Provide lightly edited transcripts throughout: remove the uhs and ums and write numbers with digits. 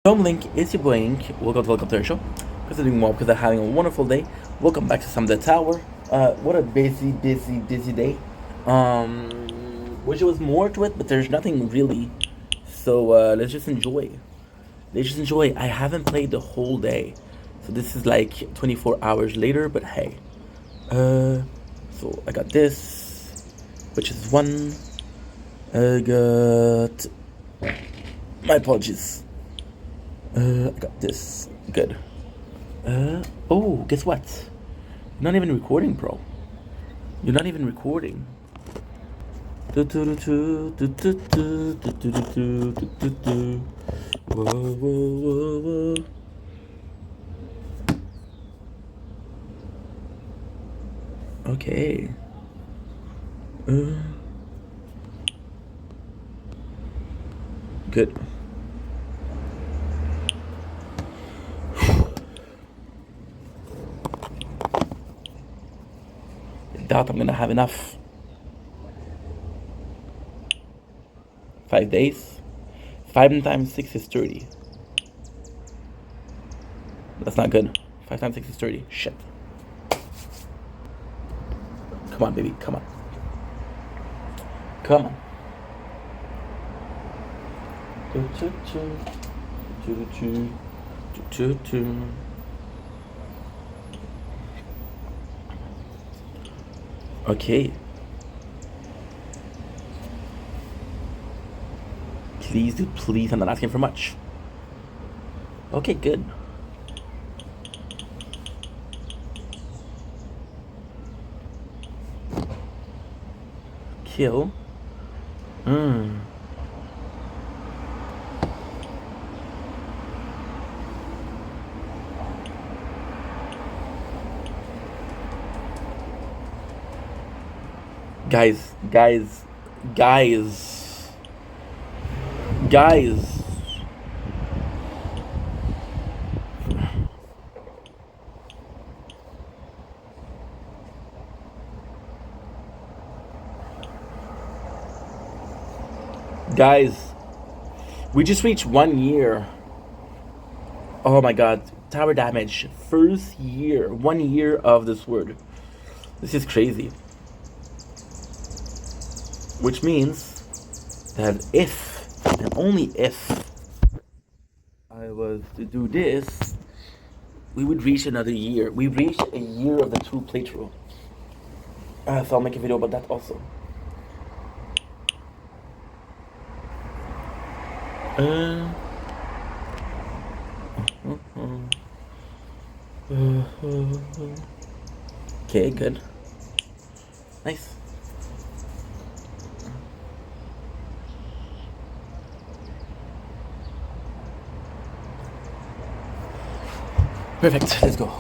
Home Link, it's your boy Ink. Welcome to our show. Because they're doing well, because they're having a wonderful day. Welcome back to Some of the Tower. What a busy day. Wish there was more to it, but there's nothing really. So let's just enjoy. Let's just enjoy. I haven't played the whole day, so this is like 24 hours later. But hey, so I got this, which is one. I got. My apologies. I got this. Good. Oh, guess what? You're not even recording, bro. You're not even recording. Whoa, whoa, whoa, whoa. Okay. Good. Doubt I'm gonna have enough. 5 days. 5 times 6 is 30. That's not good. 5 times 6 is 30. Shit. Come on, baby. Come on. Come on. Okay. Please, dude, please. I'm not asking for much. Okay, good. Kill. Guys, guys, guys, guys. Guys, we just reached 1 year. Oh my god, tower damage. First year, 1 year of this word. This is crazy. Which means that if, and only if, I was to do this, we would reach another year. We reached a year of the true playthrough. So I'll make a video about that also. Okay, good. Nice. Perfect. Let's go.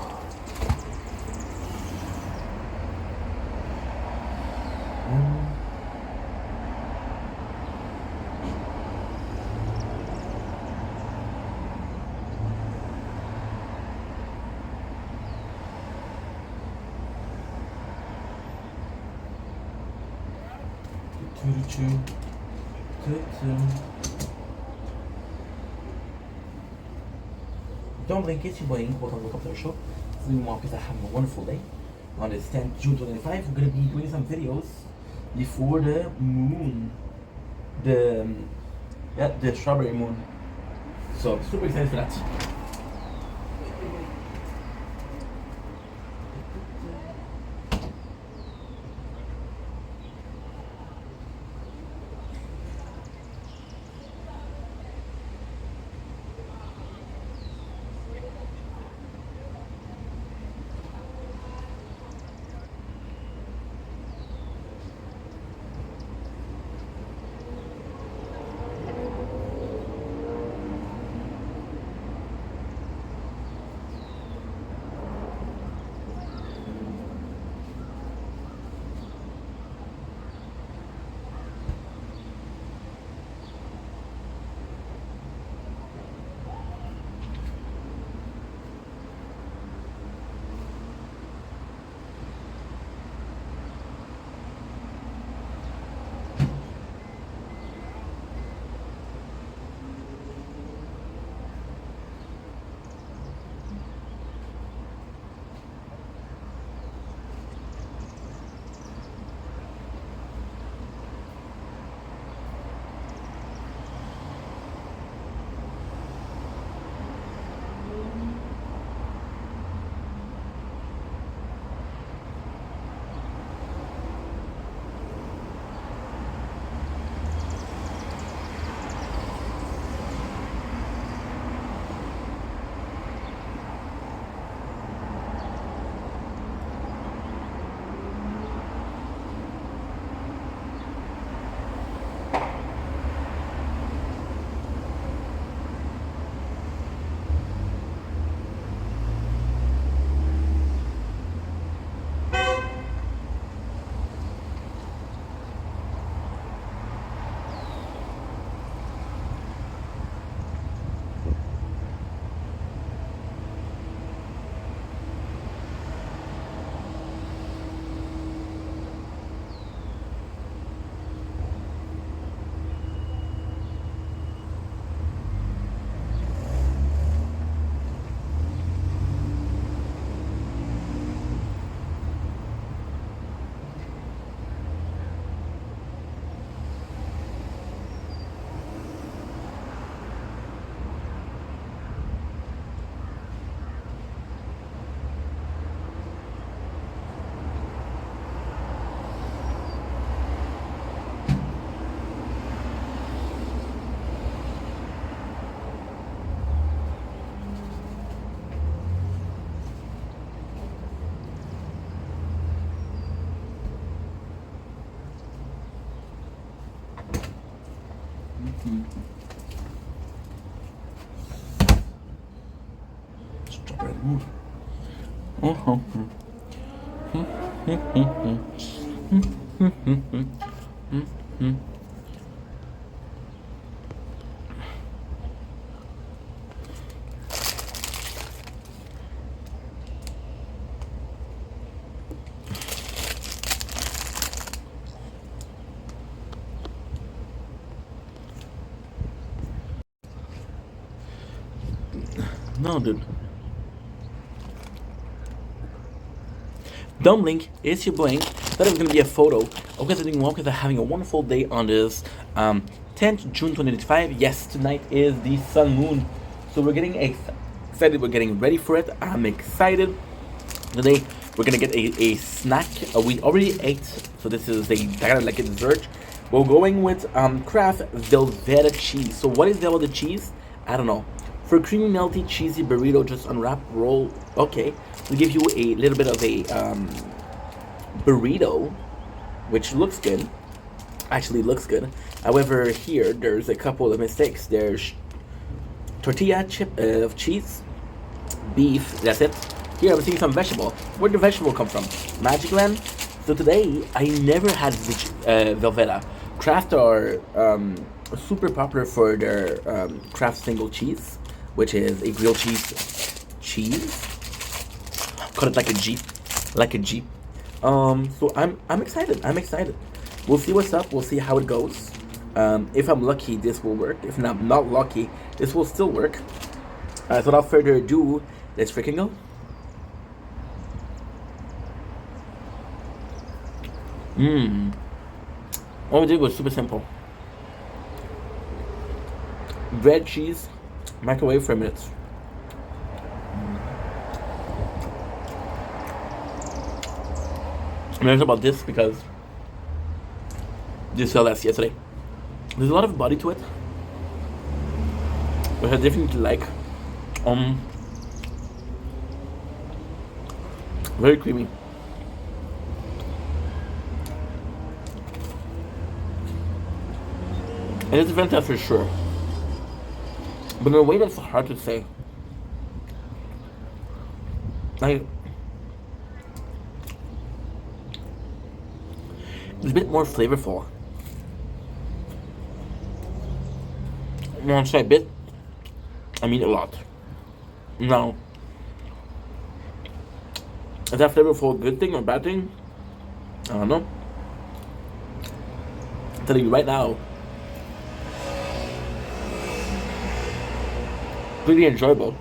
Don't blink, it's your boy Ink. Welcome to the show. It's doing well because I have a wonderful day. On this 10th June 2025, we're gonna be doing some videos before the moon. The strawberry moon. So super excited for that. Strawberry moon. Uh-huh. No, dude. Don't blink. It's your blink. That is going to be a photo of guys doing well because they're having a wonderful day on this 10th June 2025. Yes, tonight is the sun moon. So we're getting excited. We're getting ready for it. I'm excited. Today we're going to get a snack. We already ate. So this is kind of like a dessert. We're going with Kraft Velveeta cheese. So what is Velveeta cheese? I don't know. For a creamy, melty, cheesy burrito, just unwrap, roll. Okay, we'll give you a little bit of a burrito, which looks good. Actually, looks good. However, here there's a couple of mistakes. There's tortilla chip of cheese, beef. That's it. Here I'm seeing some vegetable. Where did the vegetable come from? Magic Land. So today I never had Velveeta. Kraft are super popular for their Kraft single cheese, which is a grilled cheese. Cut it like a Jeep. So I'm excited. I'm excited. We'll see what's up. We'll see how it goes. If I'm lucky, this will work. If I'm not lucky, this will still work. So without further ado, let's freaking go. What we did was super simple. Bread, cheese, microwave for a minute. I'm nervous about this because this saw that yesterday. There's a lot of body to it, which I definitely like. Very creamy. And it's fantastic for sure. But in a way that's hard to say. Like, it's a bit more flavorful. When I say a bit, I mean a lot. Now, is that flavorful a good thing or a bad thing? I don't know. I'm telling you right now, pretty enjoyable.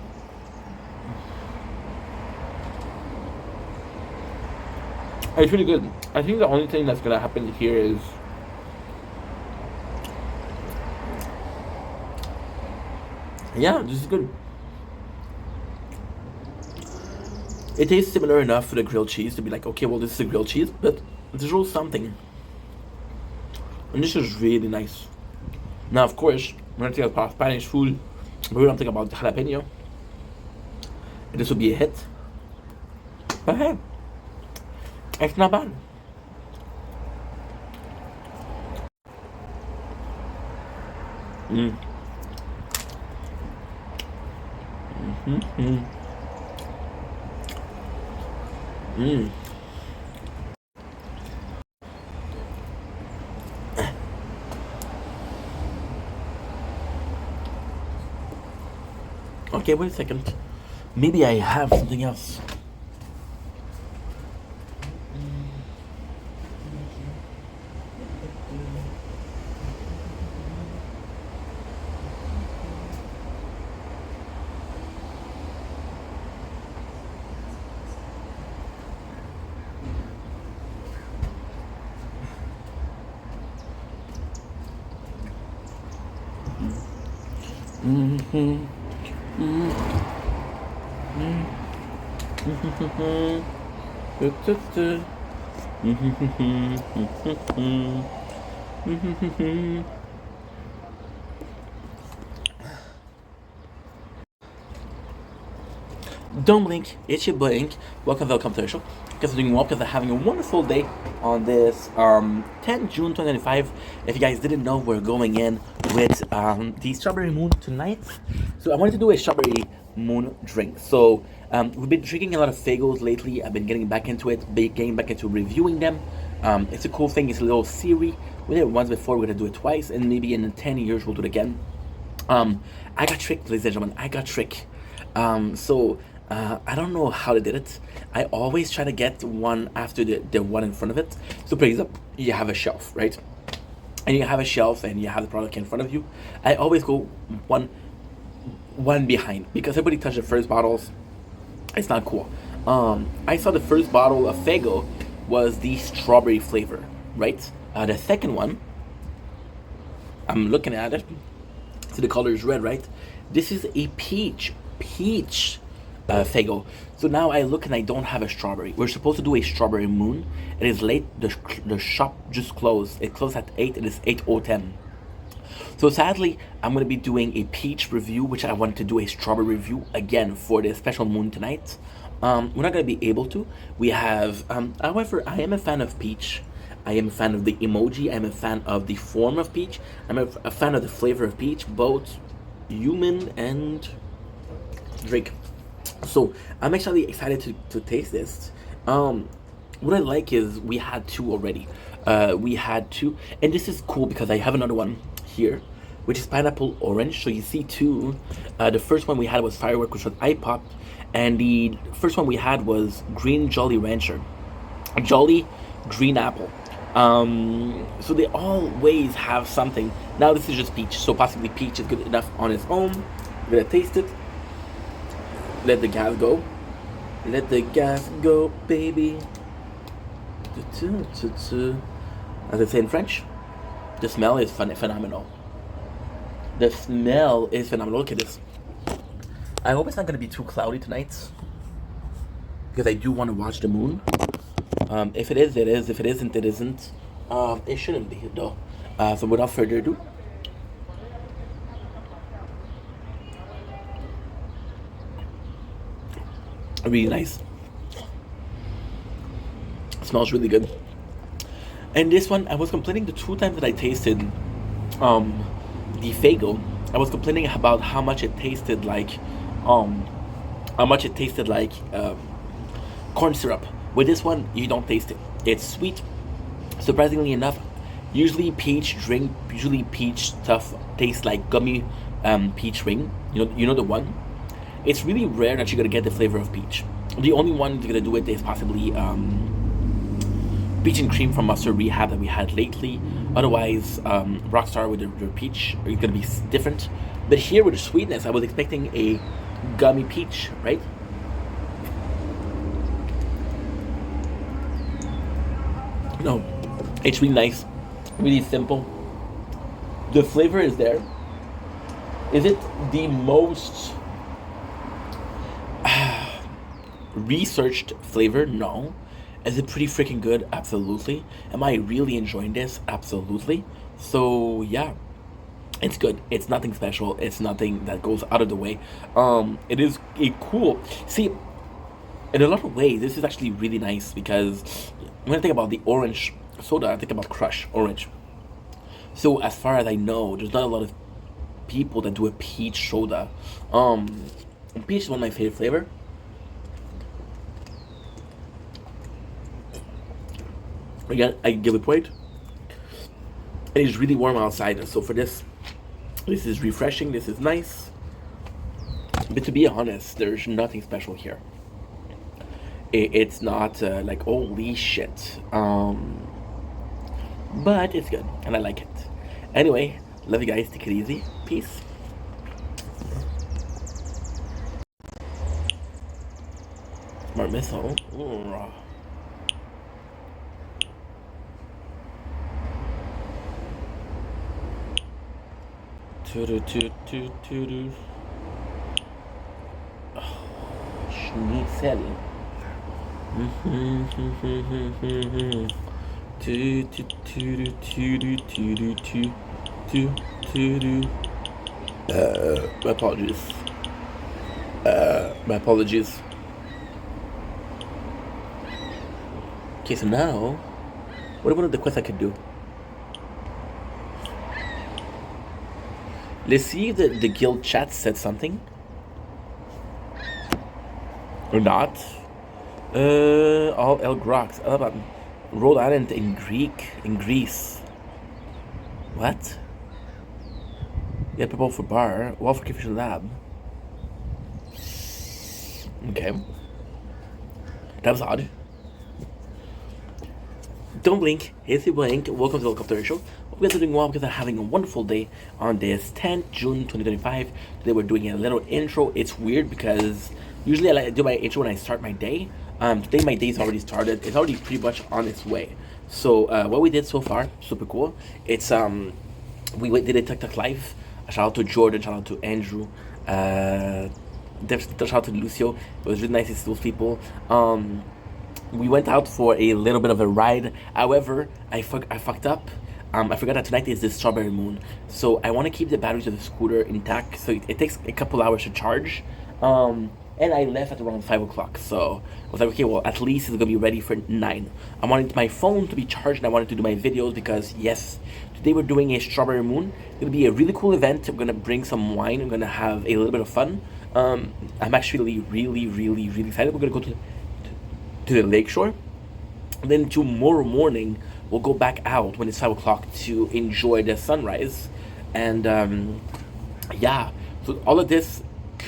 It's really good. I think the only thing that's gonna happen here is this is good. It tastes similar enough for the grilled cheese to be like, okay, well, this is a grilled cheese, but there's a little something. And this is really nice. Now, of course, when I think about Spanish food, we don't think about jalapeno. And this will be a hit. But hey, it's not bad. Okay, wait a second. Maybe I have something else. Don't blink, it's your blink. Welcome to the show. Because I'm doing well, because I'm having a wonderful day on this 10 June 2025. If you guys didn't know, we're going in with the Strawberry Moon tonight. So I wanted to do a Strawberry Moon drink. So we've been drinking a lot of Fagos lately. I've been getting back into it, getting back into reviewing them. It's a cool thing, it's a little series. We did it once before, we're gonna do it twice, and maybe in 10 years we'll do it again. I got tricked, ladies and gentlemen. I got tricked. I don't know how they did it. I always try to get one after the one in front of it. So, for example, you have a shelf, right? And you have a shelf and you have the product in front of you. I always go one behind because everybody touched the first bottles. It's not cool. I saw the first bottle of Fago was the strawberry flavor, right? The second one, I'm looking at it. So the color is red, right? This is a peach Fago. So now I look and I don't have a strawberry. We're supposed to do a Strawberry Moon. It is late. The shop just closed. It closed at 8. It is 8:10. So sadly, I'm going to be doing a peach review, which I wanted to do a strawberry review again for the special moon tonight. We're not going to be able to. We have, however, I am a fan of peach. I am a fan of the emoji. I'm a fan of the form of peach. I'm a fan of the flavor of peach, both human and drink. So I'm actually excited to taste this. What I like is we had two already. We had two, and this is cool because I have another one here, which is pineapple orange. So you see two. The first one we had was firework, which was iPop, and the first one we had was green Jolly Rancher, Jolly green apple. So they always have something. Now this is just peach, so possibly peach is good enough on its own. We're gonna taste it. Let the gas go. Let the gas go, baby. As I say in French, the smell is phenomenal. The smell is phenomenal. Look at this. I hope it's not gonna be too cloudy tonight, because I do want to watch the moon. If it is, it is. If it isn't, it isn't. It shouldn't be though. So without further ado, really nice. Smells really good. And this one, I was complaining the two times that I tasted the Fago. I was complaining about how much it tasted like corn syrup. With this one, you don't taste it. It's sweet. Surprisingly enough, usually peach stuff tastes like gummy peach ring. You know the one. It's really rare that you're gonna get the flavor of peach. The only one you're gonna do it is possibly peach and cream from Mustard Rehab that we had lately. Otherwise, Rockstar with the peach is gonna be different. But here with the sweetness, I was expecting a gummy peach, right? No, it's really nice, really simple. The flavor is there. Is it the most researched flavor? No. Is it pretty freaking good? Absolutely. Am I really enjoying this? Absolutely. So yeah, it's good. It's nothing special. It's nothing that goes out of the way. It is a cool. See, in a lot of ways, this is actually really nice because when I think about the orange soda, I think about Crush Orange. So as far as I know, there's not a lot of people that do a peach soda. Peach is one of my favorite flavor. Again, I give it weight. It is really warm outside, and so for this is refreshing. This is nice. But to be honest, there's nothing special here. It's not like holy shit. But it's good, and I like it. Anyway, love you guys. Take it easy. Peace. Smart missile. Ooh. Schnitzel. Apologies. My apologies. Okay, so now, what are one of the quests I could do? Let's see if the guild chat said something. Or not. All El Grox. Rhode Island in Greece. What? Yeah, people for bar. Well, for Kingfisher Lab. Okay. That was odd. Don't blink. It's your blink. Welcome to the Helicopter Show. Hope you guys are doing well because I'm having a wonderful day on this 10th June 2025. Today we're doing a little intro. It's weird because usually I like to do my intro when I start my day. Today my day's already started. It's already pretty much on its way. So what we did so far, super cool. It's we did a TikTok live. Shout out to Jordan. Shout out to Andrew. Shout out to Lucio. It was really nice to see those people. We went out for a little bit of a ride. However, I fucked up. I forgot that tonight is the strawberry moon. So I want to keep the batteries of the scooter intact. So it takes a couple hours to charge. And I left at around 5 o'clock. So I was like, okay, well, at least it's going to be ready for 9. I wanted my phone to be charged and I wanted to do my videos because, yes, today we're doing a strawberry moon. It's going to be a really cool event. I'm going to bring some wine. I'm going to have a little bit of fun. I'm actually really excited. We're going to go to the lakeshore. And then tomorrow morning, we'll go back out when it's 5 o'clock to enjoy the sunrise. And yeah, so all of this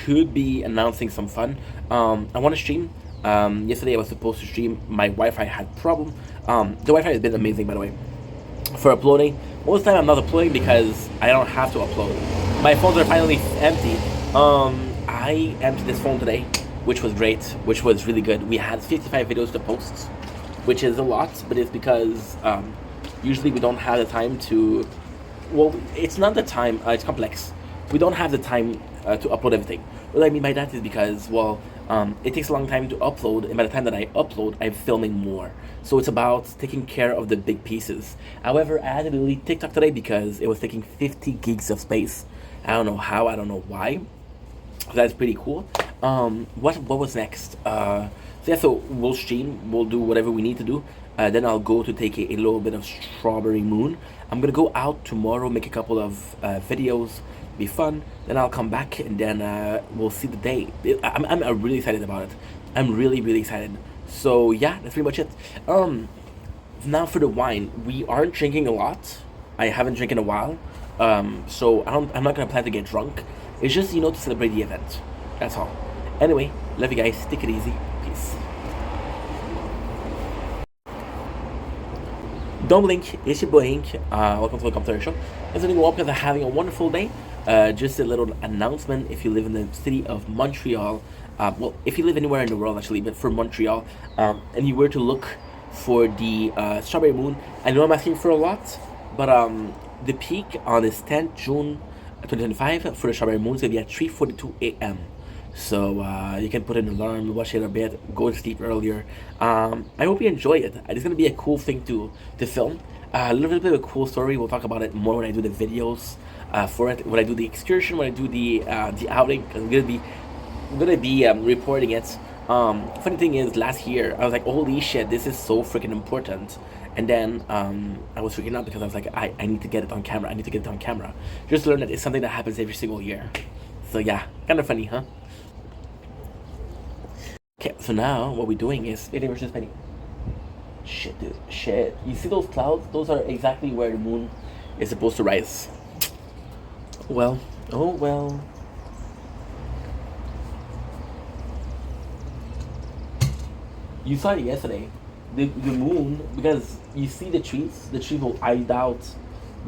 could be announcing some fun. I want to stream. Yesterday I was supposed to stream. My Wi-Fi had problem. The Wi-Fi has been amazing, by the way, for uploading. Most of the time I'm not uploading because I don't have to upload. My phones are finally empty. I emptied this phone today, which was great, which was really good. We had 55 videos to post, which is a lot, but it's because usually we don't have the time to, well, it's not the time, it's complex. We don't have the time to upload everything. What I mean by that is because, well, it takes a long time to upload, and by the time that I upload, I'm filming more. So it's about taking care of the big pieces. However, I had to delete TikTok today because it was taking 50 gigs of space. I don't know how, I don't know why. So that's pretty cool. What was next? So yeah, so we'll stream, we'll do whatever we need to do. Then I'll go to take a little bit of strawberry moon. I'm gonna go out tomorrow, make a couple of videos, be fun. Then I'll come back and then we'll see the day. I'm really excited about it. I'm really excited. So yeah, that's pretty much it. Now for the wine, we aren't drinking a lot. I haven't drank in a while. So I'm not gonna plan to get drunk. It's just, to celebrate the event. That's all. Anyway, love you guys. Take it easy. Peace. Don't blink. It's your boy Ink. Welcome to the Helicopter Show. It's doing well because I'm having a wonderful day. Just a little announcement. If you live in the city of Montreal, well, if you live anywhere in the world actually, but for Montreal, and you were to look for the strawberry moon, I know I'm asking for a lot, but the peak on this 10th June 2025 for the strawberry moon is going to be at 3:42 a.m. So you can put an alarm, watch it a bit, go to sleep earlier. I hope you enjoy it. It's going to be a cool thing to film. A little bit of a cool story. We'll talk about it more when I do the videos for it. When I do the excursion, when I do the outing, because I'm gonna be reporting it. Funny thing is, last year I was like, holy shit, this is so freaking important. And then I was freaking out because I was like, I need to get it on camera. I need to get it on camera. Just to learn that it's something that happens every single year. So yeah, kind of funny, huh? Okay, so now what we're doing is Penny versus Penny. Shit, dude, shit. You see those clouds? Those are exactly where the moon is supposed to rise. Well, oh well. You saw it yesterday. The moon, because you see the trees will hide out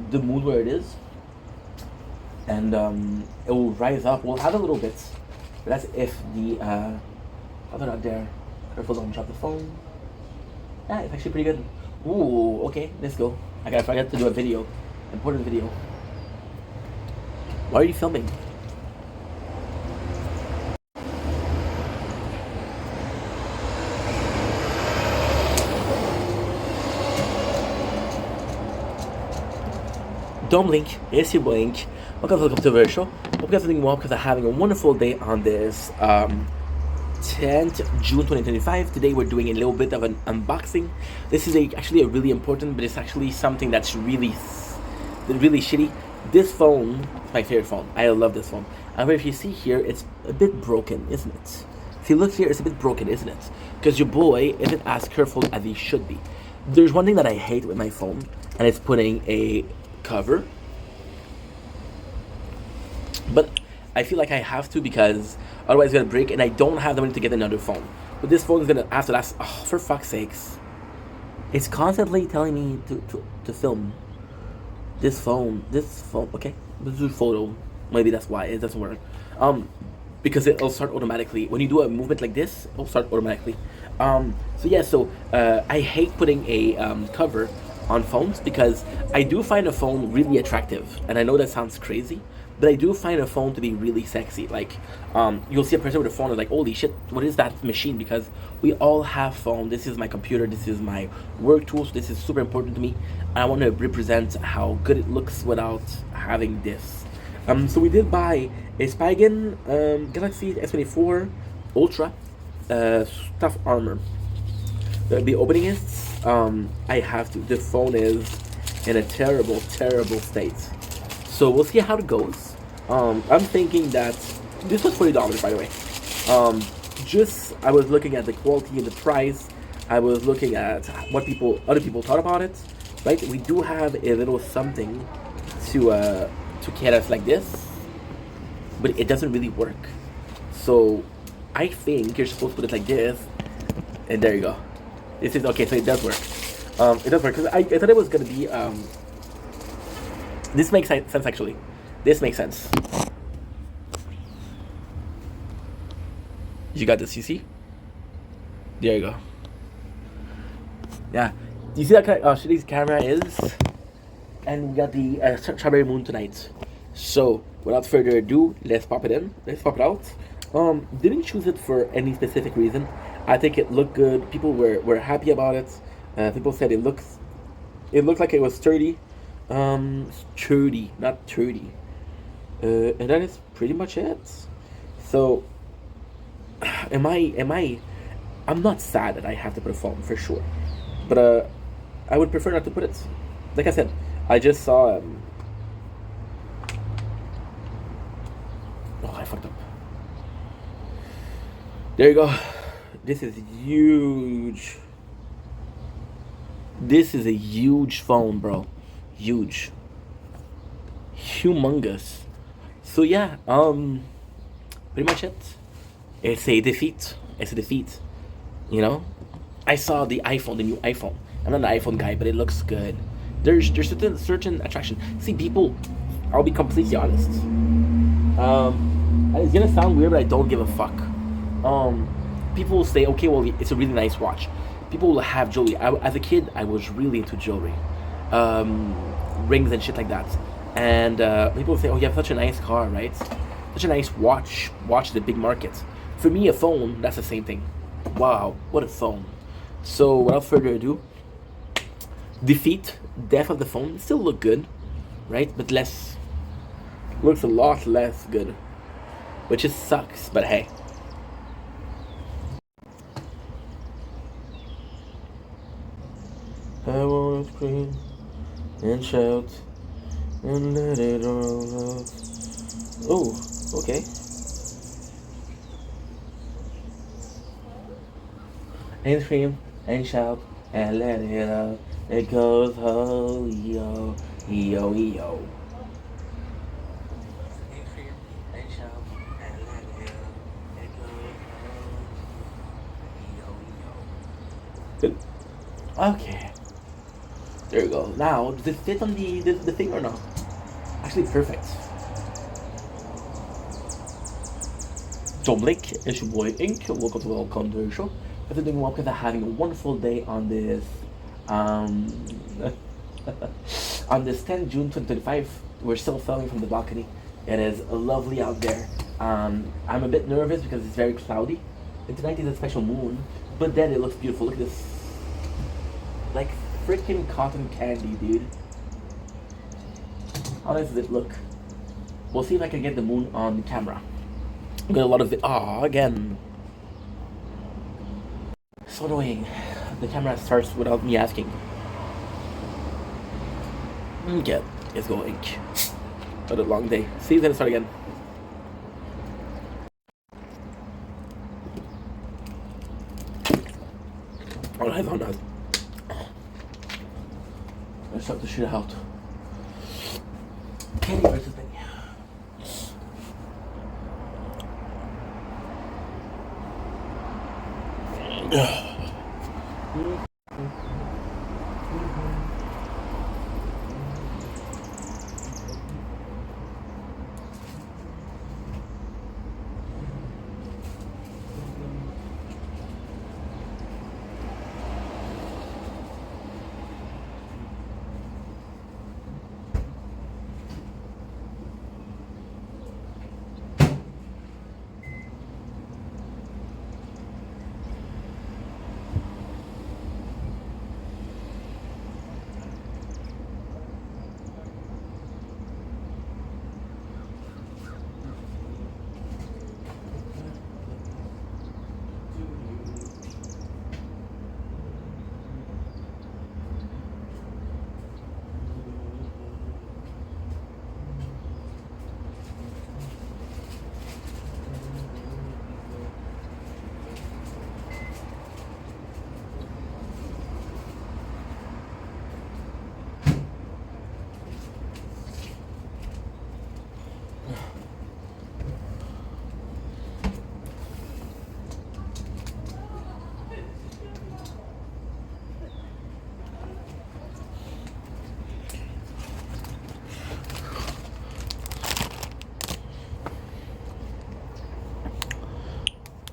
the moon where it is, and it will rise up. We'll have a little bit, but that's if the other not there. Careful, don't drop the phone. Yeah, it's actually pretty good. Ooh, okay, let's go. I forgot to do a video, important video. Why are you filming? Don't blink. Yes, you blink. Welcome to the Helicopter Show. Hope you guys are doing well because I'm having a wonderful day on this 10th June 2025. Today we're doing a little bit of an unboxing. This is actually a really important, but it's actually something that's really shitty. This phone is my favorite phone. I love this phone. However, if you see here, it's a bit broken, isn't it? If you look here, it's a bit broken, isn't it? Because your boy isn't as careful as he should be. There's one thing that I hate with my phone, and it's putting a cover. But I feel like I have to because otherwise it's gonna break, and I don't have the money to get another phone. But this phone is gonna have to last. Oh, for fuck's sakes! It's constantly telling me to film. This phone. Okay, let's do photo. Maybe that's why it doesn't work. Because it'll start automatically when you do a movement like this. It'll start automatically. I hate putting a cover on phones because I do find a phone really attractive, and I know that sounds crazy, but I do find a phone to be really sexy. Like, you'll see a person with a phone and like, holy shit, what is that machine? Because we all have phone. This is my computer. This is my work tool. So this is super important to me. And I want to represent how good it looks without having this. So we did buy a Spigen Galaxy S24 Ultra stuff armor. The opening is, I have to. The phone is in a terrible state. So we'll see how it goes. I'm thinking that this was $40, by the way. I was looking at the quality and the price. I was looking at what other people thought about it. Right? We do have a little something to get us like this, but it doesn't really work. So I think you're supposed to put it like this, and there you go. This is okay. So it does work. It does work because I thought it was gonna be. This makes sense actually. This makes sense. You got this, you see? There you go. Yeah. Do you see that kind of shitty camera is? And we got the Strawberry Moon tonight. So, without further ado, let's pop it in. Let's pop it out. Didn't choose it for any specific reason. I think it looked good. People were happy about it. People said it looked like it was sturdy. Sturdy, not sturdy. And that is pretty much it. So, I'm not sad that I have to put a phone for sure, but I would prefer not to put it. Like I said, I just saw. Oh, I fucked up. There you go. This is huge. This is a huge phone, bro. Huge. Humongous. So yeah, pretty much it. It's a defeat. It's a defeat. You know? I saw the new iPhone. I'm not an iPhone guy, but it looks good. There's certain attraction. See, people, I'll be completely honest. It's gonna sound weird, but I don't give a fuck. People will say, okay, well, it's a really nice watch. People will have jewelry. As a kid, I was really into jewelry. Rings and shit like that. And people will say, oh, you have such a nice car, right? Such a nice watch. Watch is a big market. For me, a phone, that's the same thing. Wow, what a phone. So, without further ado, death of the phone. Still look good, right? But looks a lot less good. Which just sucks, but hey. I wanna scream and shout and let it all out. Oh, okay. And scream and shout and let it out. It goes ho yo yo yo. And scream and shout and let it out. It goes ho yo yo. Good. Okay. There you go. Now, does it fit on the thing or not? Actually, perfect. So Blake, it's your boy Ink. Welcome to the show. If you're doing well, because I'm having a wonderful day on this on this 10th June 2025. We're still filming from the balcony. It is lovely out there. I'm a bit nervous because it's very cloudy. And tonight is a special moon, but then it looks beautiful. Look at this. Like freaking cotton candy, dude. How nice does it look? We'll see if I can get the moon on camera. Got a lot of it. Ah, again. So annoying. The camera starts without me asking. Okay, it's going. Got a long day. See you then. Start again. Alright, on that. Let's start the shit out. Kenny versus Benny.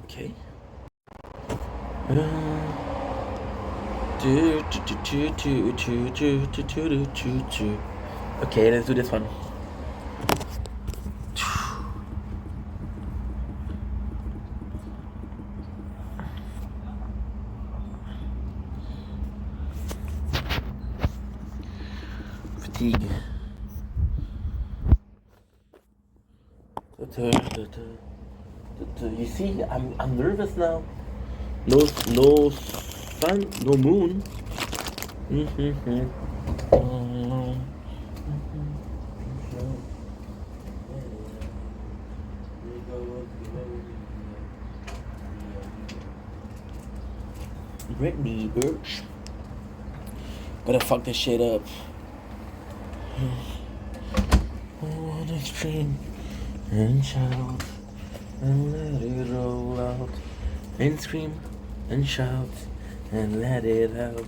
Okay. Okay, let's do this one. Fatigue. You see, I'm nervous now. No sun, no moon. Britney, bitch. Gotta fuck this shit up. I wanna scream and shout and let it roll out. And scream and shout and let it out.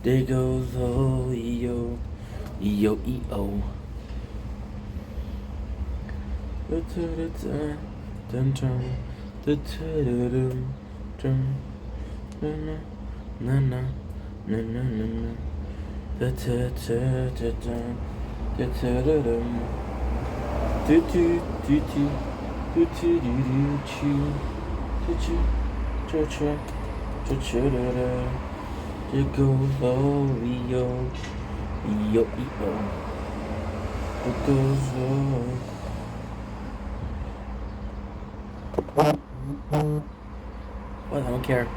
There goes oh yo, yo e-o. It goes oh yo, yo e-o. It goes oh. What? I don't care.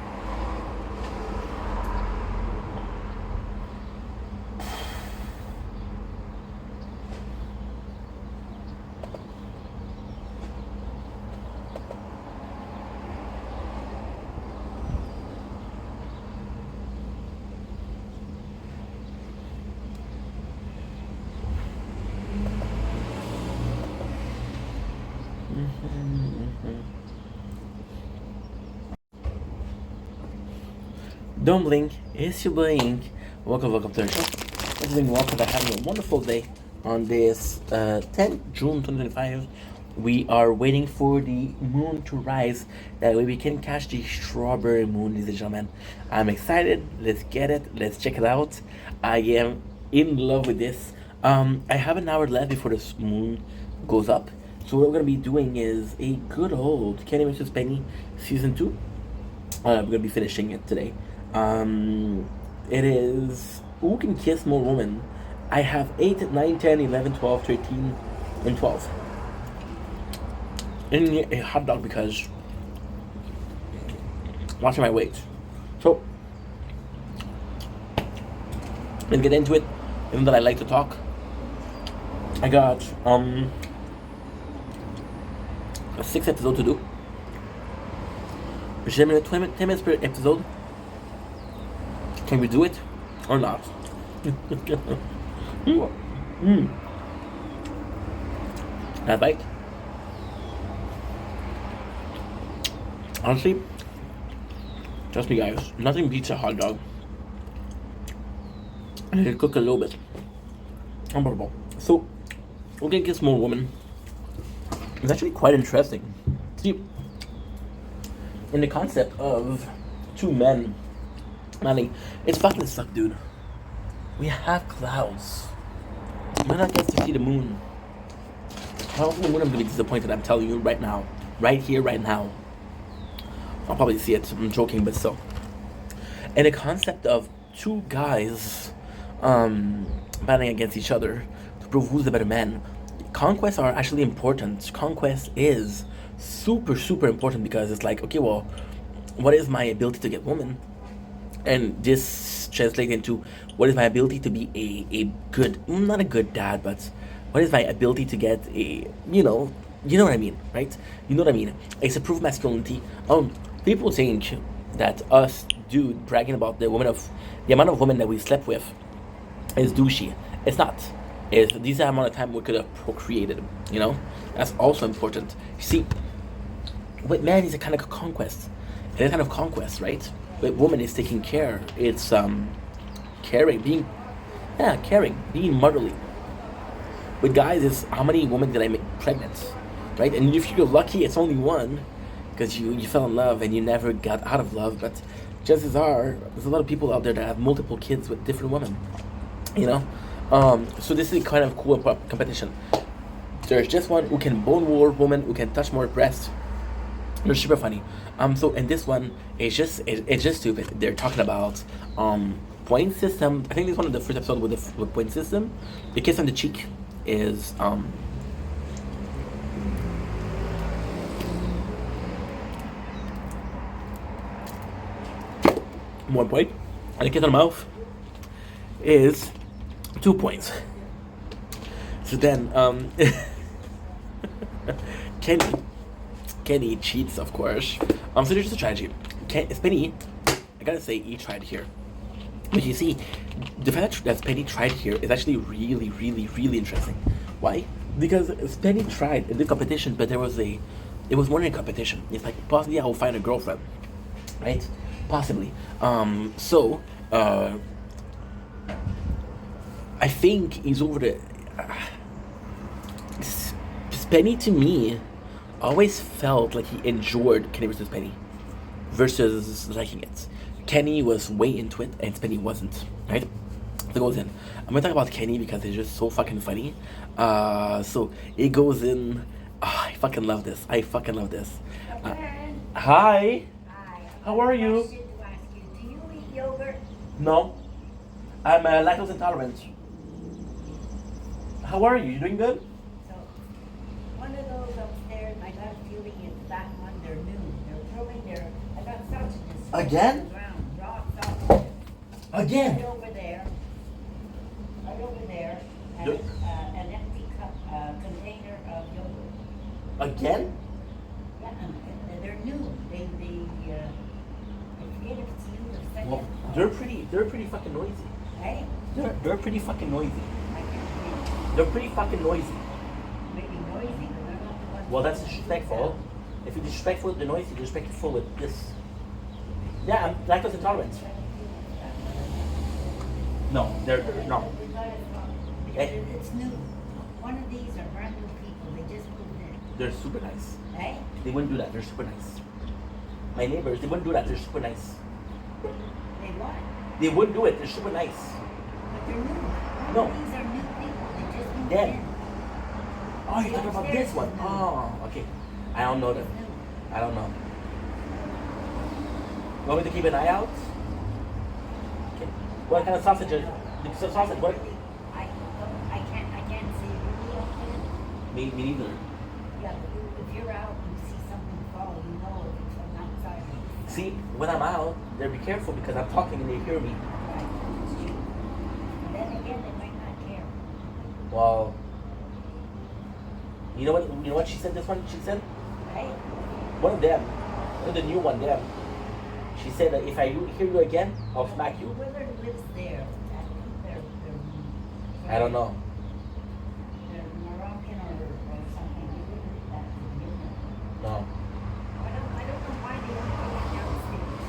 Don't blink, it's your blink. Welcome to the show. I'm doing well because I'm having a wonderful day on this 10th June 2025. We are waiting for the moon to rise. That way we can catch the strawberry moon, ladies and gentlemen. I'm excited. Let's get it. Let's check it out. I am in love with this. I have an hour left before the moon goes up. So what we're going to be doing is a good old Kenny vs. Benny Season 2. We're going to be finishing it today. It is Who Can Kiss More Women? I have 8, 9, 10, 11, 12, 13, and 12. in a hot dog because watching my weight. So let's get into it. Even though I like to talk, I got a 6 episode to do. Which 10 minutes per episode. Can we do it or not? That bite. Honestly, trust me guys, nothing beats a hot dog. And it cook a little bit. Unbelievable. So, we're gonna get some more women. It's actually quite interesting. See, in the concept of two men manning, it's fucking suck, dude. We have clouds. We're not get to see the moon. I don't think I'm gonna be disappointed, I'm telling you right now. Right here, right now. I'll probably see it. I'm joking, but still. And the concept of two guys battling against each other to prove who's the better man. Conquests are actually important. Conquest is super, super important because it's like, okay, well, what is my ability to get women? And this translates into what is my ability to be a good, not a good dad, but what is my ability to get a, you know what I mean, right? You know what I mean? It's a proof of masculinity. People think that us dude bragging about the amount of women that we slept with is douchey. It's not. It's this amount of time we could have procreated. That's also important. See, with men is a kind of conquest. It's a kind of conquest, right? With woman is taking care. It's caring, being motherly. With guys, it's how many women did I make pregnant, right? And if you're lucky, it's only one, because you fell in love and you never got out of love. But chances are, there's a lot of people out there that have multiple kids with different women, So this is kind of cool competition. There's just one who can bone more woman, who can touch more breasts. They're super funny. So in this one, it's just stupid. They're talking about point system. I think this is one of the first episodes with point system. The kiss on the cheek is one point, and the kiss on the mouth is 2 points. So then Kenny cheats, of course. So there's just a strategy. Spenny, I gotta say, he tried here. But you see, the fact that Spenny tried here is actually really, really, really interesting. Why? Because Spenny tried in the competition, but it was more than a competition. It's like, possibly I will find a girlfriend, right? Possibly. I think he's over the... Spenny, to me, always felt like he enjoyed Kenny versus Penny versus liking it. Kenny was way into it and Penny wasn't, right? So it goes in. I'm gonna talk about Kenny because it's just so fucking funny. So it goes in. Oh, I fucking love this. Hi. Hi. How are you? Do you eat yogurt? No. I'm lactose intolerant. How are you? You doing good? So, one of those upstairs, I got a feeling it's that one. They're new. They're throwing I got sausages. Again? On the ground, raw sausages. Again? Right over there. And Yep. an empty container of yogurt. Again? Yeah, and they're new. I forget if it's new or second. Well, they're pretty fucking noisy. Hey, They're pretty fucking noisy. I can't read. They're pretty fucking noisy. Maybe noisy, but they're not the ones. Well, that's disrespectful. If you're disrespectful with the noise, you're disrespectful with this. Yeah, I'm lactose intolerant. No, they're no. Because it's new. One of these are brand new people. They just moved in. They're super nice. Hey? They wouldn't do that. They're super nice. My neighbors, they wouldn't do that. They're super nice. They what? They wouldn't do it. They're super nice. But they're new. No. One of these are new people. They just moved Them. in. Oh, you're talking about this one. Oh, okay. I don't know them. It's new. I don't know. You want me to keep an eye out? Okay. What kind of sausages? The sausage, what? I can't see it. Me neither. Yeah, but if you're out See, when I'm out, they be careful because I'm talking and they hear me. Right, it's true. But then again, they might not care. Well, you know what? You know what she said. This one, she said, Right? one of them, one of the new one, them. She said that if I hear you again, I'll smack you. Whoever lives there, I think they're I don't know. They're Moroccan or something. They live in that community. No. I don't know why they don't do it downstairs.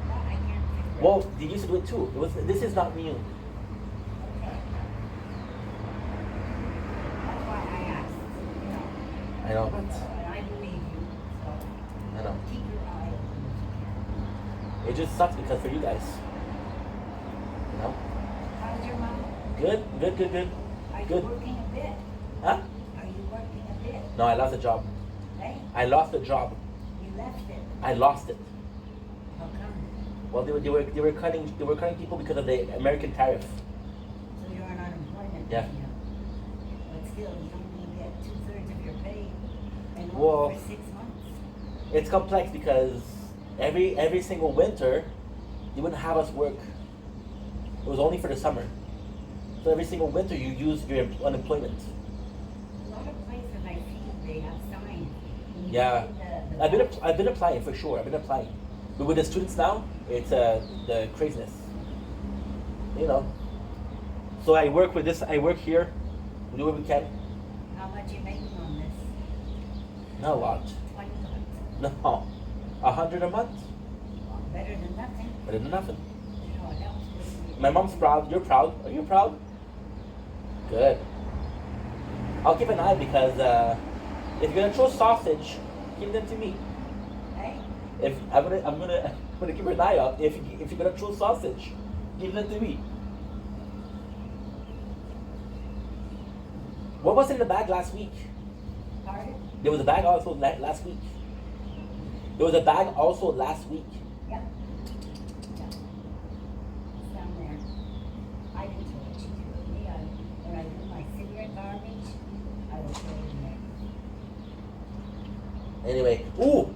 That I can't figure Well, out. they used to do it too. It was. This is not new. Okay. That's why I asked, you know. I know, And but I believe you, so I know. keep your eye open if you can. It just sucks because for you guys, you know. How's your mom? Good. Are you Good. working a bit? Huh? Are you working a bit? No, I lost the job. Hey, I lost the job. you left it. I lost it. How come? Well, they were cutting people because of the American tariff. So you're on unemployment. Yeah. now. But still, you only get 2/3 of your pay and Well- work for 6 months. It's complex because every single winter, they wouldn't have us work. It was only for the summer. So every single winter, you use your unemployment. A lot of places I see, they have signs. When you Yeah, see the I've been applying for sure. I've been applying, but with the students now, it's the craziness. You know. So I work with this. I work here. We do what we can. How much you making on this? Not a lot. 20 bucks. No, 100 a month. Well, better than nothing. Better than nothing. You know, it helps with My mom's proud. You're proud. Are you proud? Good. I'll keep an eye because if you're gonna throw sausage, give them to me. Hey, If I'm gonna keep an eye out. If you're gonna throw sausage, give them to me. What was in the bag last week? pardon? There was a bag also last week. There was a bag also last week. Yep. Yeah. It's down there. I can throw it. She threw it me. When I do my cigarette garbage, I will throw it in there. Anyway, ooh,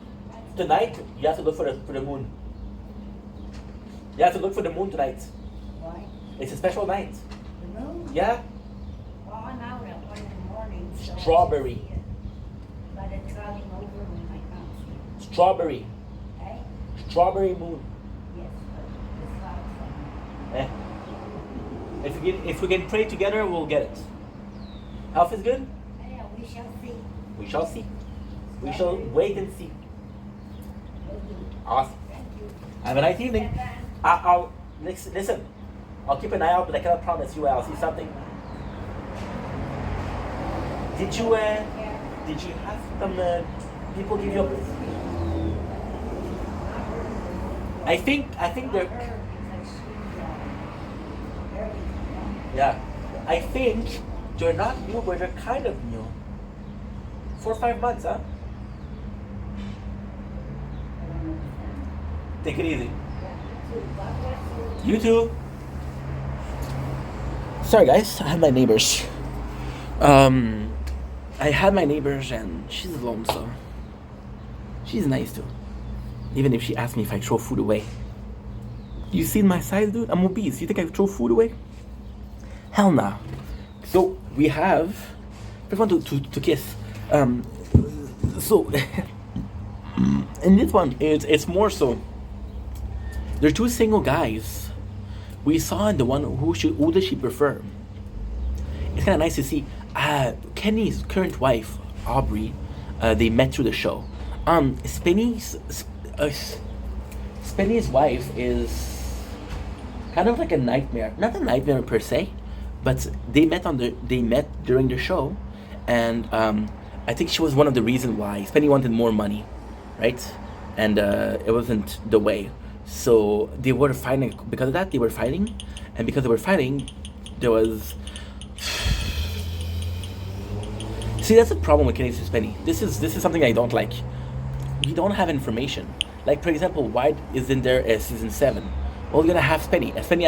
tonight you have to look for the moon. You have to look for the moon tonight. Why? It's a special night. The moon? Yeah. Well, I'm out at 1 in the morning, so I should Strawberry. see it. But it's running over when I can't see it. Strawberry. Hey? Strawberry moon. Yes, but the clouds are. If we can pray together, we'll get it. Health is good. Yeah, we shall see. We shall see. We shall wait and see. Will do. Awesome. Thank you. Have a nice evening. Bye-bye. I'll listen. I'll keep an eye out, but I cannot promise you I'll see something. Did you have some people give you? I think they're. Yeah, I think they're not new, but they're kind of new. 4 or 5 months, huh? Take it easy. You too. Sorry guys, I had my neighbors. I had my neighbors and she's alone, so she's nice too. Even if she asked me if I throw food away. You seen my size, dude? I'm obese. You think I throw food away? Hell nah. So we have first one to kiss. So and this one it's more so. They're two single guys. We saw the one who does she prefer. It's kind of nice to see. Kenny's current wife, Aubrey, they met through the show. Spenny's wife is kind of like a nightmare. Not a nightmare per se, but they met during the show, and I think she was one of the reasons why Spenny wanted more money, right? And it wasn't the way. So they were fighting because of that. They were fighting, and because they were fighting, there was. See, that's the problem with Kenny and Spenny. This is something I don't like. We don't have information. Like for example, why isn't there a season 7? Well, you're gonna have Spenny. Spenny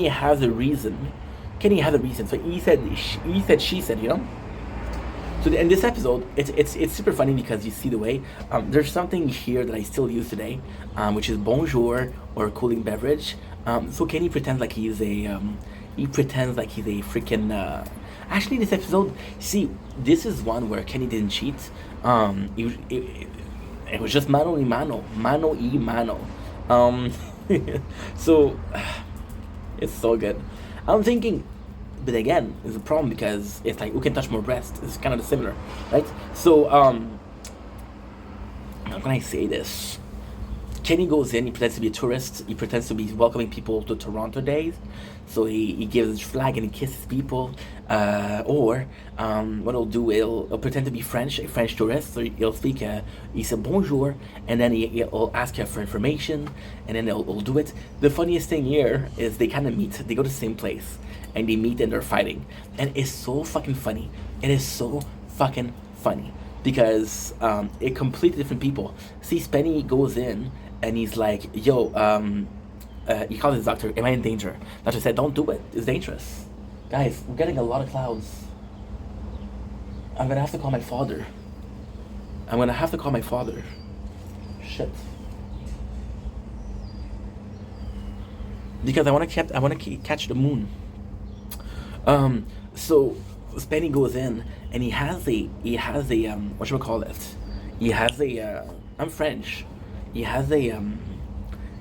has a reason. Kenny has a reason. So he said, she said, you know. So in this episode, it's super funny because you see the way there's something here that I still use today, which is bonjour or cooling beverage. So Kenny pretends like he pretends like he's a freaking. Actually, this episode, see, this is one where Kenny didn't cheat. It was just mano y mano. Um, so it's so good. I'm thinking, but again, it's a problem because it's like who can touch more breast? It's kind of similar, right? So how can I say this? Kenny goes in, he pretends to be a tourist, he pretends to be welcoming people to Toronto Days. So he gives his flag and he kisses people. Or what he'll do, he'll pretend to be French, a French tourist. So he'll speak, he said bonjour, and then he'll ask her for information, and then he'll do it. The funniest thing here is they kind of meet, they go to the same place, and they meet and they're fighting. And it's so fucking funny. It is so fucking funny. Because it completely different people. See, Spenny goes in and he's like, yo, he calls his doctor, am I in danger? Doctor said, don't do it, it's dangerous. Guys, we're getting a lot of clouds. I'm gonna have to call my father. Shit. Because I wanna catch the moon. So Spenny goes in and he has a what should we call it? He has a I'm French. He has a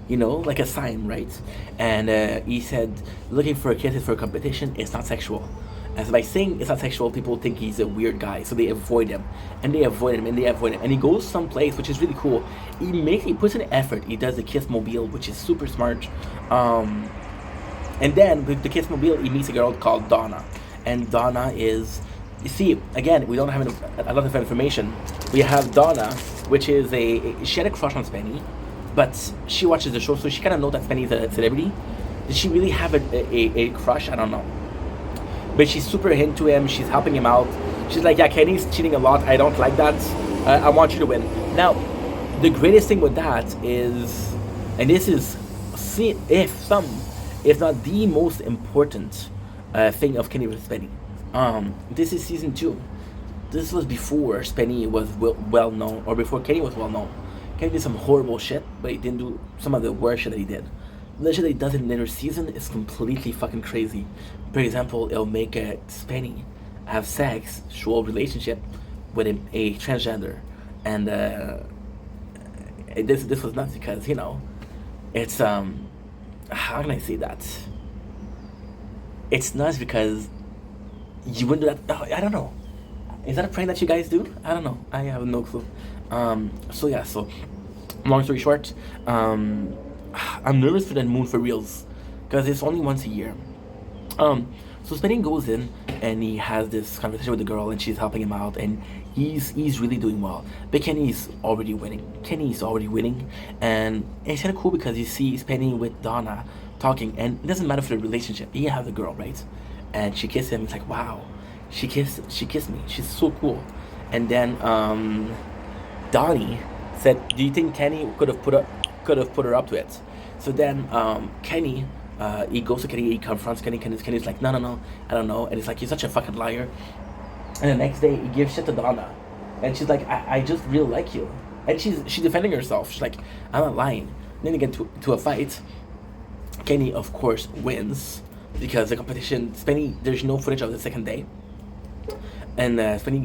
like a sign, right? And he said looking for a kid for a competition, it's not sexual. And so by saying it's not sexual, people think he's a weird guy, so they avoid him, and they avoid him, and he goes someplace which is really cool. He puts an effort. He does the Kiss Mobile, which is super smart. And then with the Kiss Mobile, he meets a girl called Donna, and Donna is, you see, again, we don't have a lot of information. We have Donna, which is she had a crush on Spenny, but she watches the show, so she kind of knows that Spenny is a celebrity. Did she really have a crush? I don't know. But she's super into him. She's helping him out. She's like, yeah, Kenny's cheating a lot. I don't like that. I want you to win. Now, the greatest thing with that is, and this is, if not the most important thing of Kenny with Spenny. This is season 2. This was before Spenny was well known, or before Kenny was well known. Kenny did some horrible shit, but he didn't do some of the worst shit that he did. The shit that he does in later season is completely fucking crazy. For example, it'll make Spenny have sex, sexual relationship with a transgender, and this was nuts because it's how can I say that? It's nuts because you wouldn't do that. Oh, I don't know. Is that a prank that you guys do? I don't know. I have no clue. So long story short, I'm nervous for that moon for reals because it's only once a year. So Spenny goes in and he has this conversation with the girl and she's helping him out and he's really doing well. But Kenny's already winning. And it's kind of cool because you see Spenny with Donna talking, and it doesn't matter for the relationship. He has a girl, right? And she kissed him. It's like, wow, she kissed me. She's so cool. And then Donnie said, do you think Kenny could have put her up to it? So then Kenny, he goes to Kenny, he confronts Kenny. Kenny's like, no, I don't know. And he's like, you're such a fucking liar. And the next day he gives shit to Donna, and she's like, I just really like you. And she's defending herself. She's like, I'm not lying. And then they get to a fight. Kenny, of course, wins because the competition. Spenny, there's no footage of the second day. And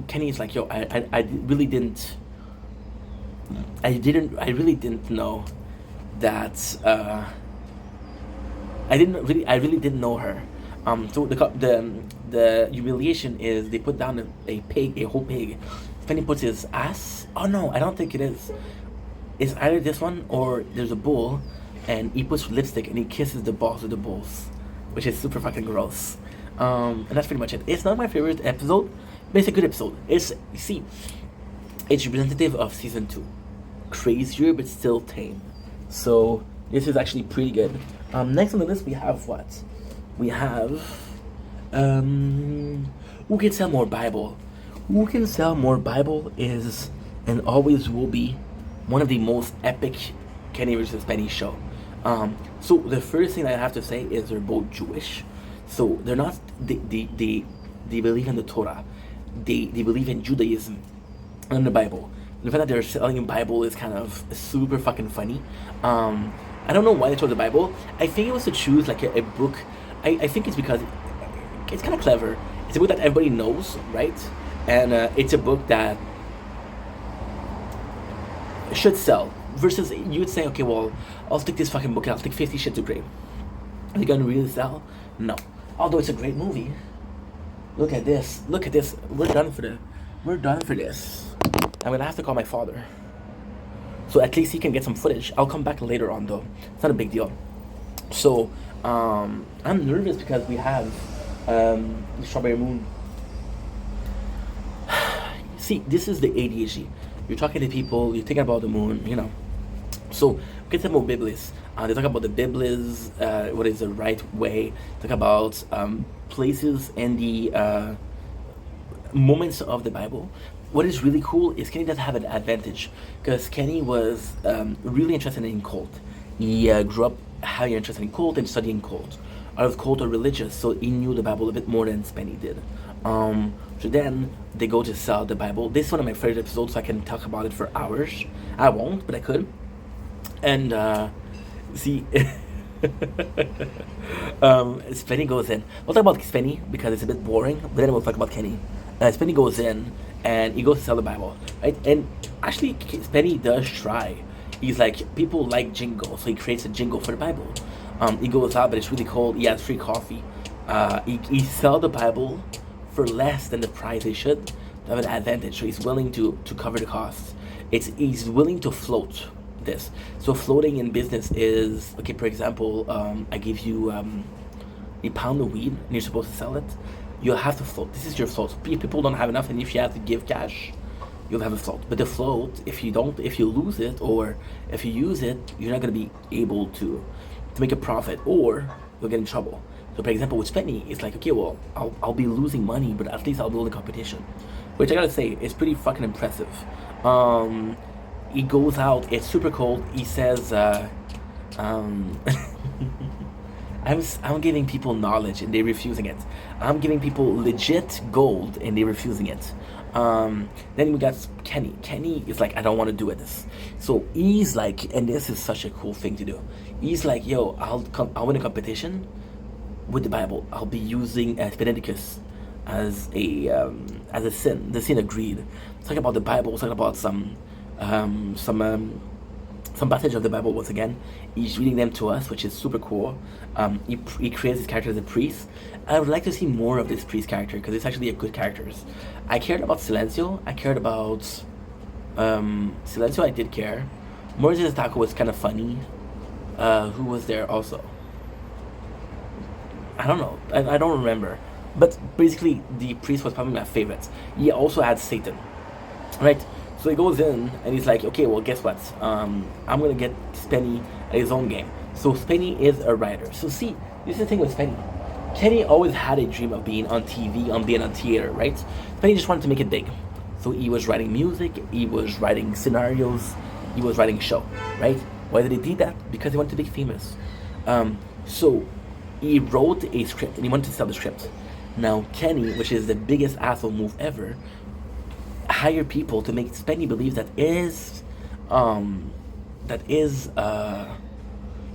Kenny's like, yo, I really didn't know that. I really didn't know her. So the humiliation is they put down a whole pig. Spenny puts his ass. Oh no, I don't think it is. It's either this one or there's a bull, and he puts lipstick and he kisses the balls of the bulls, which is super fucking gross. And that's pretty much it. It's not my favorite episode, but it's a good episode. It's representative of season 2. Crazier but still tame. So this is actually pretty good. Next on the list we have what? We have Who Can Sell More Bible? Who Can Sell More Bible is and always will be one of the most epic Kenny vs. Spenny show. So the first thing I have to say is they're both Jewish. So they're not they believe in the Torah. they believe in Judaism and the Bible. The fact that they're selling a Bible is kind of super fucking funny. I don't know why they chose the Bible. I think it was to choose like a book. I think it's because it's kind of clever. It's a book that everybody knows, right? And it's a book that should sell. Versus you would say, okay, well, I'll take this fucking book and I'll take 50 Shades of Grey. Are they gonna really sell? No. Although it's a great movie. Look at this. Look at this. We're done for this. I'm gonna have to call my father. So at least he can get some footage. I'll come back later on though. It's not a big deal. So I'm nervous because we have Strawberry Moon. See, this is the ADHD. You're talking to people, you're thinking about the moon, you know. So we can talk about Biblis. They talk about the Biblis, what is the right way. Talk about places and the moments of the Bible. What is really cool is Kenny does have an advantage because Kenny was really interested in cult. He grew up highly interested in cult and studying cult. Out of cult or religious, so he knew the Bible a bit more than Spenny did. So then they go to sell the Bible. This is one of my favorite episodes, so I can talk about it for hours. I won't, but I could. And see, Spenny goes in. We'll talk about Spenny because it's a bit boring, but then we'll talk about Kenny. Spenny goes in and he goes to sell the Bible, right? And actually, Spenny does try. He's like, people like jingle, so he creates a jingle for the Bible. He goes out, but it's really cold. He has free coffee. He sell the Bible for less than the price they should to have an advantage. So he's willing to cover the costs. He's willing to float this. So floating in business is, okay, for example, I give you a pound of weed and you're supposed to sell it. You'll have to float. This is your float. People don't have enough, and if you have to give cash, you'll have a float. But the float, if you lose it, or if you use it, you're not going to be able to make a profit, or you'll get in trouble. So for example, with Spenny, it's like, okay, well, I'll be losing money, but at least I'll build a competition, which I gotta say is pretty fucking impressive. He goes out, it's super cold. He says, I'm giving people knowledge and they're refusing it. I'm giving people legit gold and they're refusing it. Then we got Kenny. Kenny is like, I don't want to do this. So he's like, and this is such a cool thing to do. He's like, yo, I'll win a competition with the Bible. I'll be using Leviticus as a sin, the sin of greed. Talking about the Bible, talking about some passage of the Bible once again. He's reading them to us, which is super cool. He creates his character as a priest. I would like to see more of this priest character because it's actually a good character. I cared about Silencio. I cared about Silencio. I did care. Moises Taco was kind of funny. Who was there also? I don't know. I don't remember. But basically, the priest was probably my favorite. He also had Satan, right? So he goes in and he's like, okay, well, guess what? I'm gonna get Spenny at his own game. So Spenny is a writer. So see, this is the thing with Spenny. Kenny always had a dream of being on TV, on being on theater, right? Spenny just wanted to make it big. So he was writing music, he was writing scenarios, he was writing show, right? Why did he do that? Because he wanted to be famous. So he wrote a script and he wanted to sell the script. Now Kenny, which is the biggest asshole move ever, hire people to make Spenny believe that his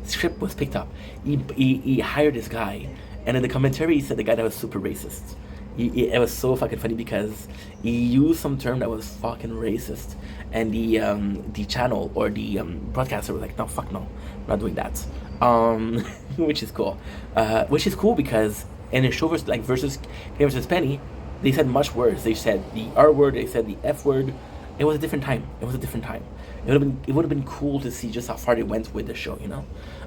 script was picked up. He hired this guy, and in the commentary he said the guy that was super racist. It was so fucking funny because he used some term that was fucking racist, and the channel or the broadcaster was like, no, fuck no, I'm not doing that. Which is cool. Which is cool because in a show versus Spenny, they said much worse. They said the R word, they said the F word. It was a different time. It would have been cool to see just how far they went with the show, you know?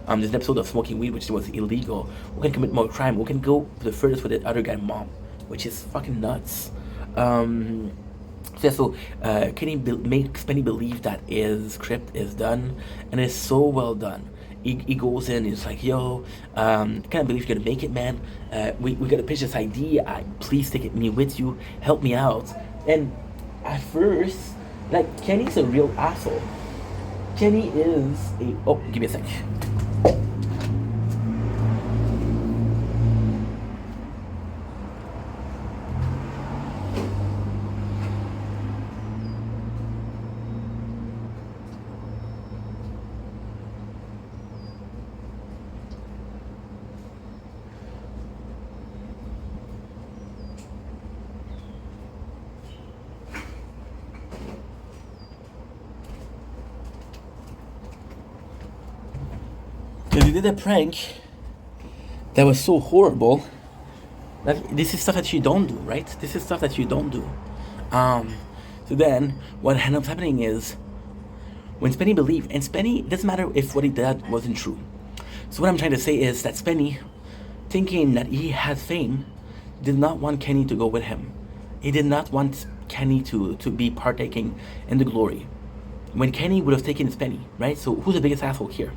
There's an episode of smoking weed which was illegal. We can commit more crime. We can go the furthest with the other guy's mom, which is fucking nuts. So Kenny makes Spenny believe that his script is done, and it's so well done. He goes in, he's like, yo, I can't believe you're gonna make it, man. We gotta pitch this idea. Please take me with you. Help me out. And at first, like, Kenny's a real asshole. Kenny is a... Oh, give me a sec. Because he did a prank that was so horrible. This is stuff that you don't do, right? This is stuff that you don't do. So then, what ended up happening is, when Spenny believed, and Spenny, it doesn't matter if what he did wasn't true. So what I'm trying to say is that Spenny, thinking that he had fame, did not want Kenny to go with him. He did not want Kenny to be partaking in the glory. When Kenny would have taken Spenny, right? So who's the biggest asshole here?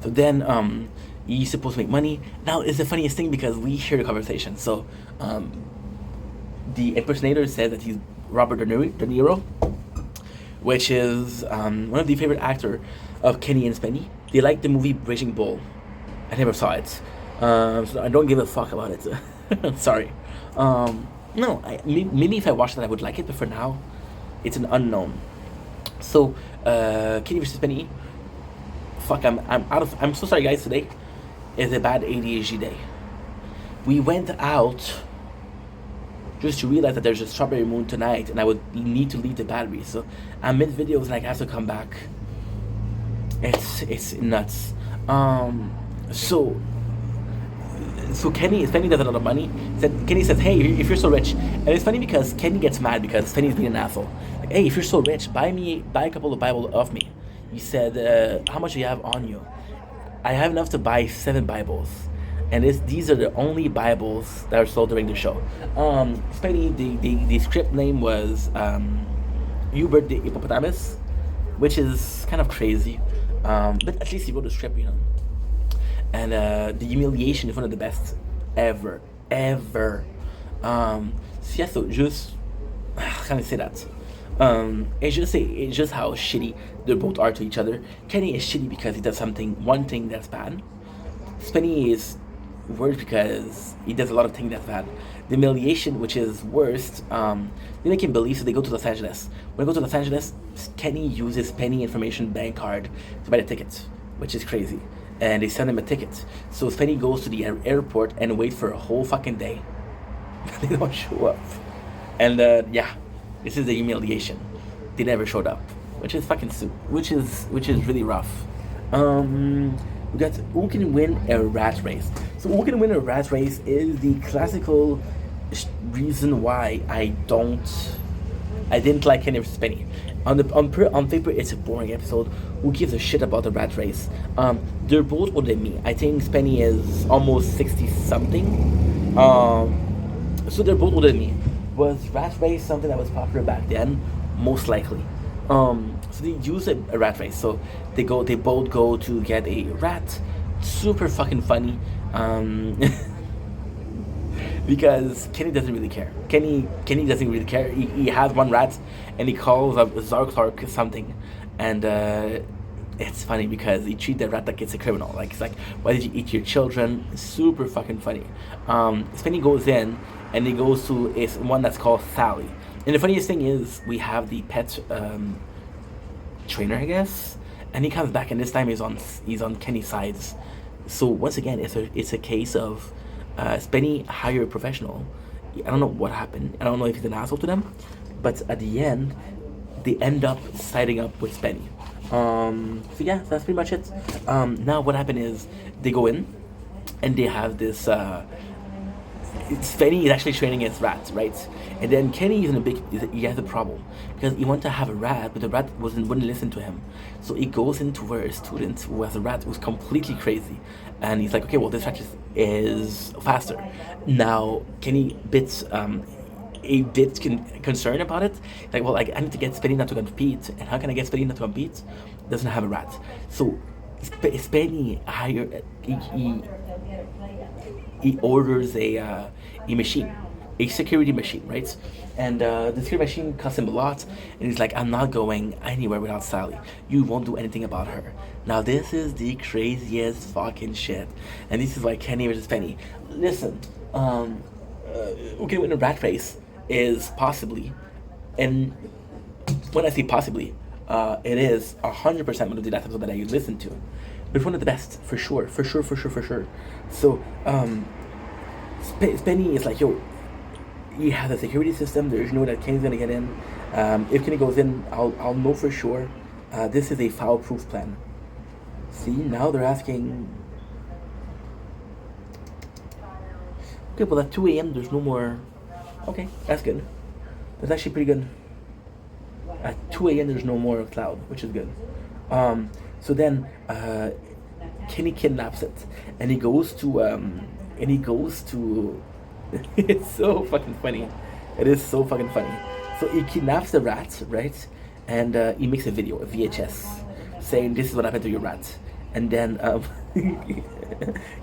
So then, he's supposed to make money. Now, it's the funniest thing because we hear the conversation. So, the impersonator said that he's Robert De Niro, which is one of the favorite actor of Kenny and Spenny. They like the movie Raging Bull. I never saw it, so I don't give a fuck about it. Sorry. No, maybe if I watched it, I would like it, but for now, it's an unknown. So, Kenny versus Spenny. Fuck, I'm so sorry, guys. Today is a bad ADHD day. We went out just to realize that there's a strawberry moon tonight, and I would need to leave the battery. So I'm mid videos and I have to come back. It's nuts. So Kenny does a lot of money. Kenny says, "Hey, if you're so rich," and it's funny because Kenny gets mad because Kenny's being an asshole. Like, "Hey, if you're so rich, buy a couple of Bibles off me." He said, "How much do you have on you?" I have enough to buy 7 Bibles, and these are the only Bibles that are sold during the show. Spenny, the script name was Hubert the Hippopotamus, which is kind of crazy, but at least he wrote the script, you know. And the humiliation is one of the best ever. So yeah, so just how can I say that? It's just how shitty they both are to each other. Kenny is shitty because he does one thing that's bad. Spenny is worse because he does a lot of things that's bad. The humiliation, which is worst, they make him believe, so they go to Los Angeles. When they go to Los Angeles, Kenny uses Spenny information bank card to buy the tickets, which is crazy. And they send him a ticket. So Spenny goes to the airport and waits for a whole fucking day. They don't show up. And yeah, this is the humiliation. They never showed up, which is which is really rough. We got who can win a rat race. So who can win a rat race is the classical reason why I didn't like Kenny versus Spenny. On paper, it's a boring episode. Who gives a shit about the rat race? They're both older than me. I think Spenny is almost 60 something. So they're both older than me. Was rat race something that was popular back then? Most likely. So they use a rat race. So they both go to get a rat. Super fucking funny. Because Kenny doesn't really care. Kenny doesn't really care. He has one rat, and he calls up Zarklark something, and it's funny because he treats the rat like it's a criminal. Like it's like, why did you eat your children? Super fucking funny. Spenny goes in, and he goes to one that's called Sally. And the funniest thing is, we have the pet trainer, I guess, and he comes back, and this time he's on Kenny's sides. So once again, it's a case of Spenny hired a professional. I don't know what happened. I don't know if he's an asshole to them, but at the end, they end up siding up with Spenny. So yeah, that's pretty much it. Now what happened is they go in, and they have this. Spenny is actually training his rat, right? And then Kenny he has a problem because he wanted to have a rat, but the rat wouldn't listen to him. So he goes into where a student who has a rat who's completely crazy, and he's like, okay, well, this rat is faster. Now Kenny a bit concerned about it. Like, well, I need to get Spenny not to compete, and how can I get Spenny not to compete? Doesn't have a rat. So Spenny he orders a machine, a security machine, right? And the security machine costs him a lot, and he's like, I'm not going anywhere without Sally. You won't do anything about her. Now this is the craziest fucking shit, and this is why Kenny versus Spenny. Listen, who can win a rat race is possibly, and when I say possibly, it is 100% one of the last episodes that I listened to. But it's one of the best, for sure. So, Spenny is like, yo, he has a security system. There's no way that Kenny's gonna get in. If Kenny goes in, I'll know for sure. This is a foul-proof plan. See, now they're asking. Okay, well at 2 a.m. there's no more. Okay, that's good. That's actually pretty good. At 2 a.m. there's no more cloud, which is good. So then Kenny kidnaps it, and he goes to it's so fucking funny. It is so fucking funny. So he kidnaps the rat, right? And he makes a video, a VHS, saying this is what happened to your rat. And then you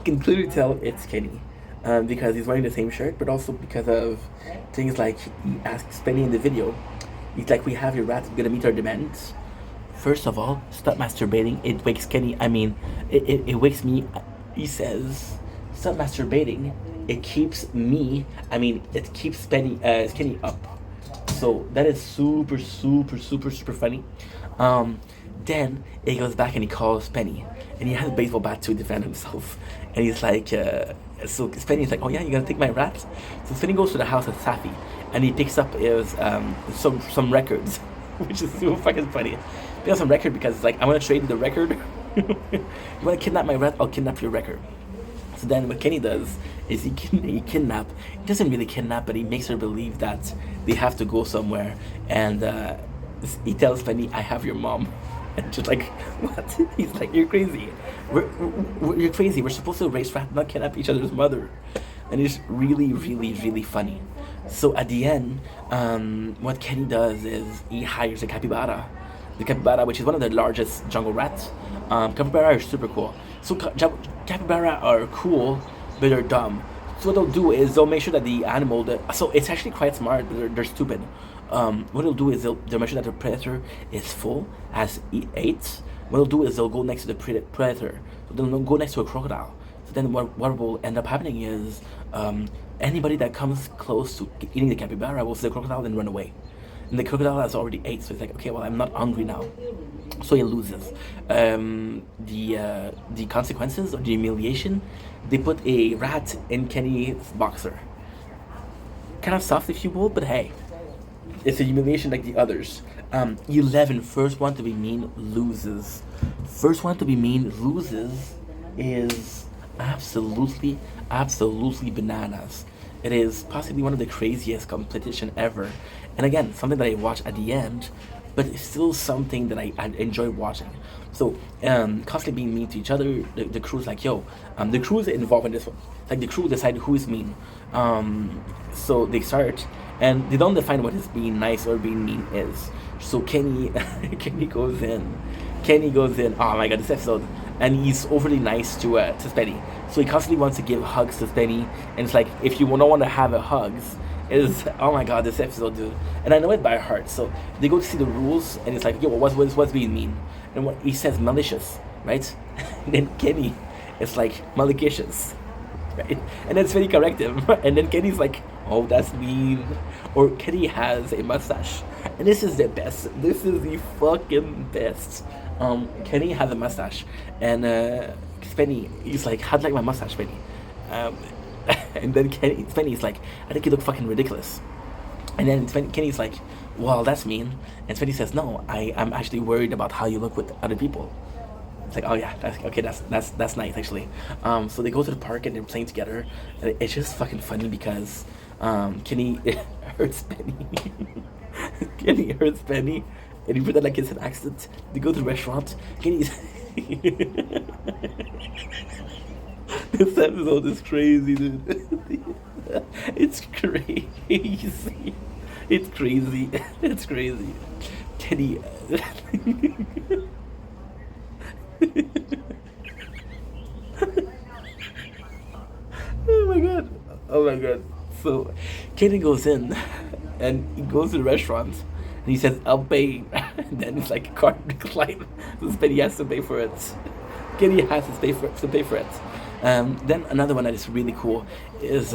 can clearly tell it's Kenny. Because he's wearing the same shirt, but also because of things like he asks Penny in the video. He's like, we have your rat, we're gonna meet our demands. First of all, stop masturbating. It wakes Kenny, it wakes me. He says, stop masturbating. It keeps Kenny up. So that is super, super, super, super funny. Then he goes back and he calls Penny, and he has a baseball bat to defend himself. And he's like, so Penny's like, oh yeah, you're gonna take my rat? So Penny goes to the house of Safi, and he picks up his some records, which is super fucking funny. He picks up some record because it's like, I'm gonna trade the record. You wanna kidnap my rat? I'll kidnap your record. So then what Kenny does is he doesn't really kidnap, but he makes her believe that they have to go somewhere, and he tells Penny, I have your mom. And she's like, what? He's like, you're crazy. You're crazy. We're supposed to raise rat, not kidnap each other's mother. And it's really, really, really funny. So at the end, what Kenny does is he hires a capybara. The capybara, which is one of the largest jungle rats. Capybara are super cool. So capybara are cool, but they're dumb. So what they'll do is they'll make sure that the animal, so it's actually quite smart. They're stupid. What they'll do is they'll make sure that the predator is full, has ate. What they'll do is they'll go next to the predator. So they'll go next to a crocodile. So then what will end up happening is anybody that comes close to eating the capybara will see the crocodile and run away. And the crocodile has already ate, so it's like, okay, well, I'm not hungry now. So he loses. The consequences or the humiliation, they put a rat in Kenny's boxer. Kind of soft if you will, but hey. It's a humiliation like the others. 11, first one to be mean, loses. First one to be mean, loses is absolutely, absolutely bananas. It is possibly one of the craziest competition ever. And again, something that I watch at the end, but it's still something that I enjoy watching. So, constantly being mean to each other, the crew's like, yo, the crew's involved in this one. Like, the crew decide who is mean. So they start, and they don't define what is being nice or being mean is. So Kenny goes in. Oh my god, this episode, and he's overly nice to Spenny. So he constantly wants to give hugs to Spenny, and it's like, if you don't want to have a hugs, is, oh my god, this episode, dude. And I know it by heart. So they go to see the rules, and it's like, yo, what's being mean? And what he says, malicious, right? And then Kenny is like, malicious, right? And then Spenny correct him, and then Kenny's like, oh, that's mean. Or Kenny has a mustache, and this is the best. This is the fucking best. Kenny has a mustache, and Spenny, he's like, how'd you like my mustache, Spenny? And then Spenny's like, I think you look fucking ridiculous. And then Kenny's like, well, that's mean. And Spenny says, no, I'm actually worried about how you look with other people. It's like, oh yeah, that's nice actually. So they go to the park and they're playing together. And it's just fucking funny because Kenny hurts Penny. Kenny hurts Penny, and he pretend like it's an accident. They go to the restaurant. Kenny's. This episode is crazy, dude. It's crazy. It's crazy. It's crazy. Kenny. Oh my god. Oh my god. So Kenny goes in and he goes to the restaurant and he says, I'll pay. And then it's like a card decline. So Spenny has to pay for it. Kenny has to pay for it. Then another one that is really cool is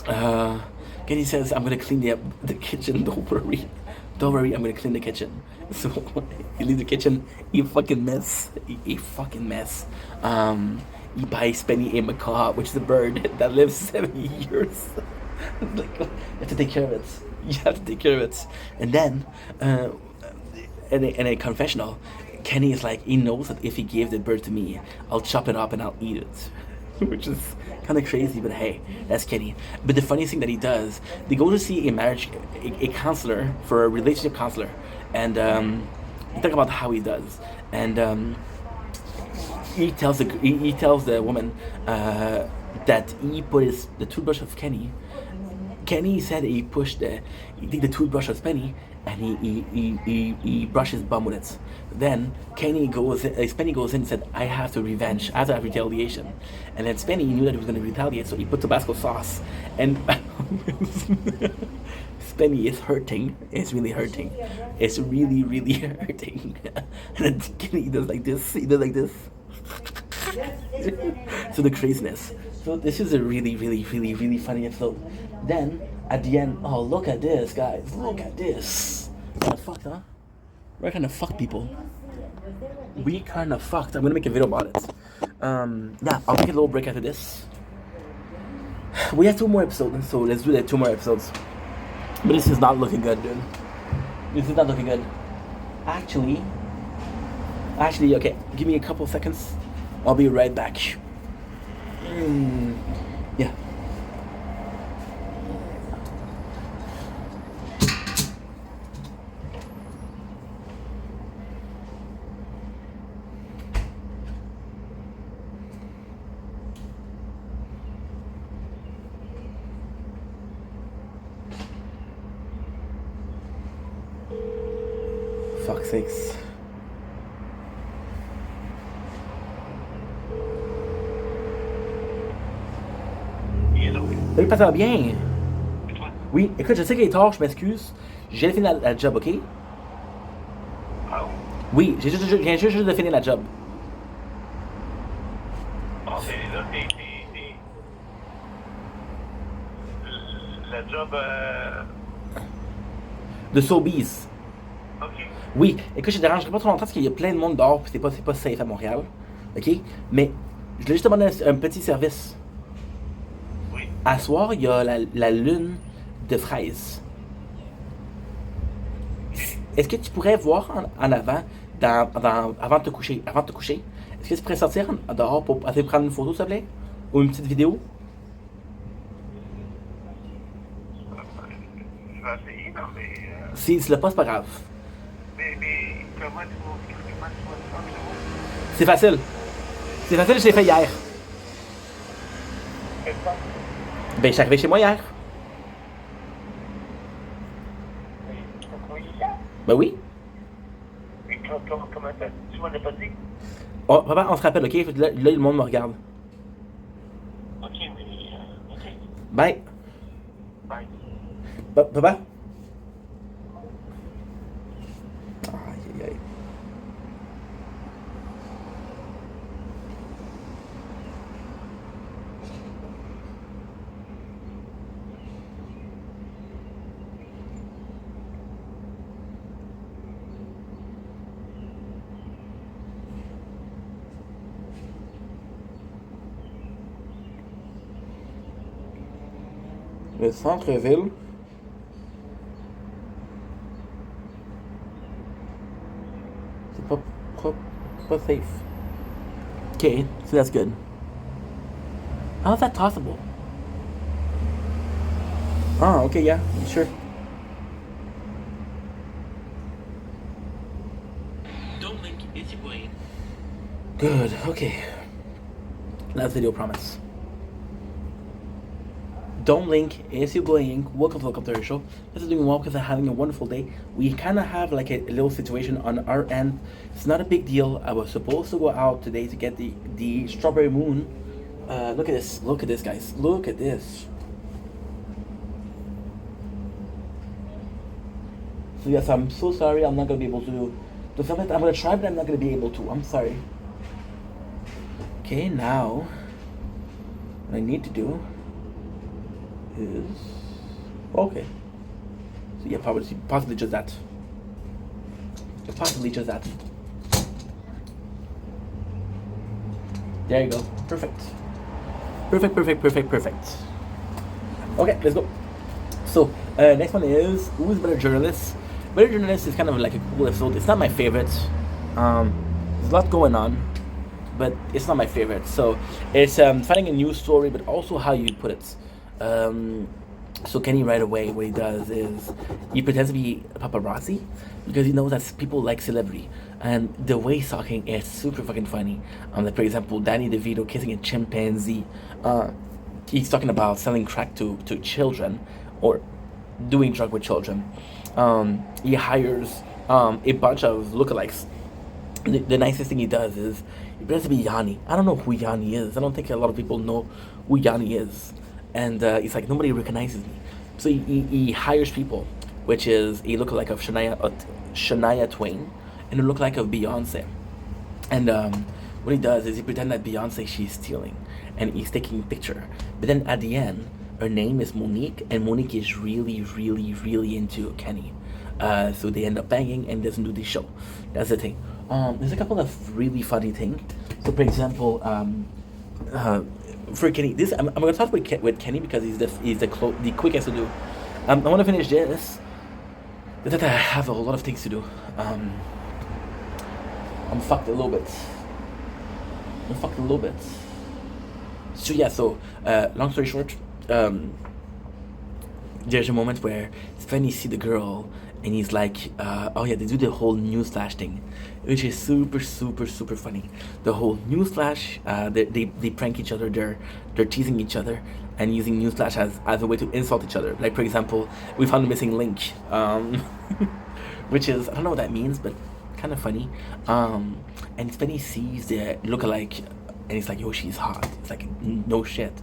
Kenny says, I'm gonna clean the kitchen, don't worry, I'm gonna clean the kitchen. So he leaves the kitchen, he fucking mess. He buys Spenny a macaw, which is a bird that lives 70 years. Like, you have to take care of it. And then in a confessional, Kenny is like, he knows that if he gave the bird to me, I'll chop it up and I'll eat it. Which is kind of crazy, but hey, that's Kenny. But the funny thing that he does, they go to see a counselor, for a relationship counselor, and he talk about how he does, and he tells the woman that he put the toothbrush of Kenny. Kenny said he take the toothbrush of Penny and he brushed his bum with it. Then Spenny goes in and said, I have to have retaliation. And then Spenny knew that he was going to retaliate, so he put Tabasco sauce. And Spenny is hurting. It's really hurting. It's really, really hurting. And then Kenny does like this. He does like this. So the craziness. So this is a really, really, really, really funny episode. Then at the end, oh, look at this, guys. Look at this. Kind of fucked, huh? We're kind of fucked, people. We kind of fucked. I'm gonna make a video about it. Yeah, I'll take a little break after this. We have 2 more episodes, so let's do that 2 more episodes. But this is not looking good, dude. This is not looking good. Actually, okay. Give me a couple seconds. I'll be right back. Yeah. Fuck's sakes. Salut, ça va bien? Oui, écoute, je sais qu'il est tard, je m'excuse. J'ai fini la job, ok? Ah oui? Oui, j'ai juste de finir la job. Oh, c'est là, la job. De Sobeys. Ok. Oui, écoute, je te dérangerai pas trop longtemps parce qu'il y a plein de monde dehors et c'est pas safe à Montréal. Ok? Mais je voulais juste te demander un petit service. Oui. À soir, il y a la lune de fraises. Est-ce que tu pourrais voir en avant, avant de te coucher, est-ce que tu pourrais sortir dehors pour aller prendre une photo, s'il te plaît? Ou une petite vidéo? Je vais essayer, non, mais. Si tu l'as pas, c'est pas grave. Mais comment tu vas faire ça? C'est facile. C'est facile, je l'ai fait hier. Qu'est-ce que Ben, je suis arrivé chez moi hier. tu as travaillé hier? Ben oui. Mais comment ça? Tu m'en as pas dit? Oh, papa, on se rappelle, ok? Là, le monde me regarde. Ok, mais. Ok. Bye. Bye. Papa? Aïe, aïe, aïe. Le centre-ville. C'est pas safe. Okay, so that's good. How is that possible? Oh, okay, yeah, sure. Don't link is your brain. Good, okay. Last video promise. Don't link, ASU Bling, welcome to the show. This is doing well because I'm having a wonderful day. We kind of have like a little situation on our end. It's not a big deal. I was supposed to go out today to get the strawberry moon. Look at this, guys. Look at this. So yes, I'm so sorry. I'm not gonna be able to do something. I'm gonna try, but I'm not gonna be able to. I'm sorry. Okay, now what I need to do is okay. So yeah, possibly just that. Possibly just that. There you go. Perfect. Perfect. Okay, let's go. So next one is who's better journalist? Better journalist is kind of like a cool episode. It's not my favorite. There's a lot going on, but it's not my favorite. So it's finding a new story, but also how you put it. Um, so Kenny right away, what he does is he pretends to be a paparazzi because he knows that people like celebrity, and the way he's talking is super fucking funny. Like for example, Danny DeVito kissing a chimpanzee. Uh, he's talking about selling crack to children, or doing drug with children. He hires a bunch of lookalikes. The nicest thing he does is he pretends to be Yanni. I don't know who Yanni is. I don't think a lot of people know who Yanni is. And he's like, nobody recognizes me. So he hires people, which is a lookalike of Shania Twain and a lookalike of Beyonce. And what he does is he pretends that Beyonce, she's stealing, and he's taking a picture. But then at the end, her name is Monique, and Monique is really, really, really into Kenny. So they end up banging and doesn't do the show. That's the thing. There's a couple of really funny things. So for example, for Kenny, I'm gonna talk with Kenny because the quickest to do. I want to finish this. But then I have a lot of things to do. I'm fucked a little bit. So yeah, long story short, there's a moment where Svenny see the girl and he's like, oh yeah, they do the whole newsflash thing, which is super, super, super funny. The whole newsflash, they prank each other, they're teasing each other and using newsflash as a way to insult each other. Like for example, we found a missing link, which is, I don't know what that means, but kind of funny. And Spenny sees the lookalike and he's like, yo, she's hot. It's like, no shit.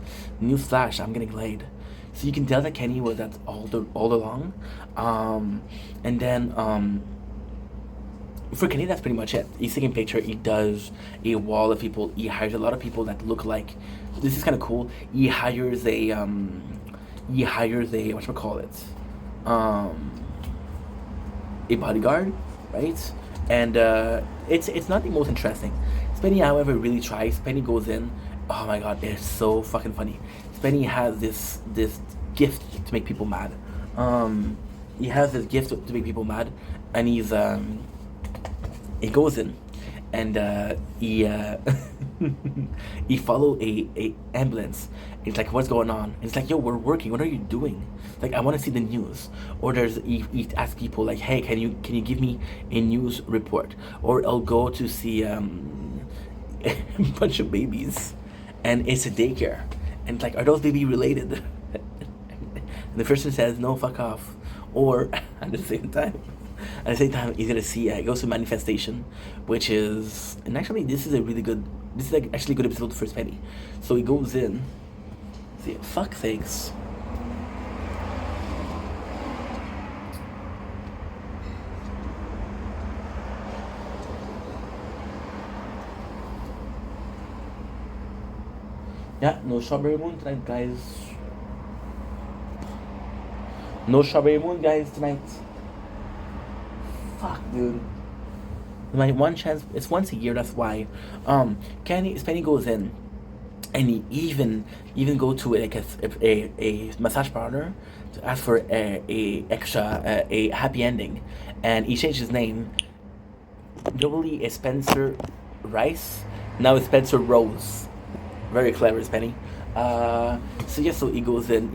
Newsflash, I'm getting laid. So you can tell that Kenny was that all along. And then for Kenny, that's pretty much it. He's taking a picture. He does a wall of people. He hires a lot of people that look like. This is kind of cool. He hires a whatchamacallit, a bodyguard, right? And it's not the most interesting. Spenny, however, really tries. Spenny goes in. Oh my god, it's so fucking funny. Spenny has this gift to make people mad. He has this gift to make people mad, and he goes in, and he he follow a ambulance. It's like, what's going on? And it's like, yo, we're working. What are you doing? Like, I want to see the news. Or he asks people like, hey, can you give me a news report? Or I'll go to see a bunch of babies, and it's a daycare, and like, are those baby related? And the person says, no, fuck off. Or at the same time, he's gonna see. He goes to manifestation, which is, and actually, this is like actually a good episode for Spenny. So he goes in. See, fuck sakes. Yeah, no strawberry moon tonight, guys. No strawberry moon, guys, tonight. Fuck, dude. My one chance, it's once a year, that's why. Spenny goes in, and he even go to like a massage parlor to ask for a extra a happy ending, and he changed his name. Normally it's Spencer Rice, now it's Spencer Rose. Very clever, Spenny. So he goes in.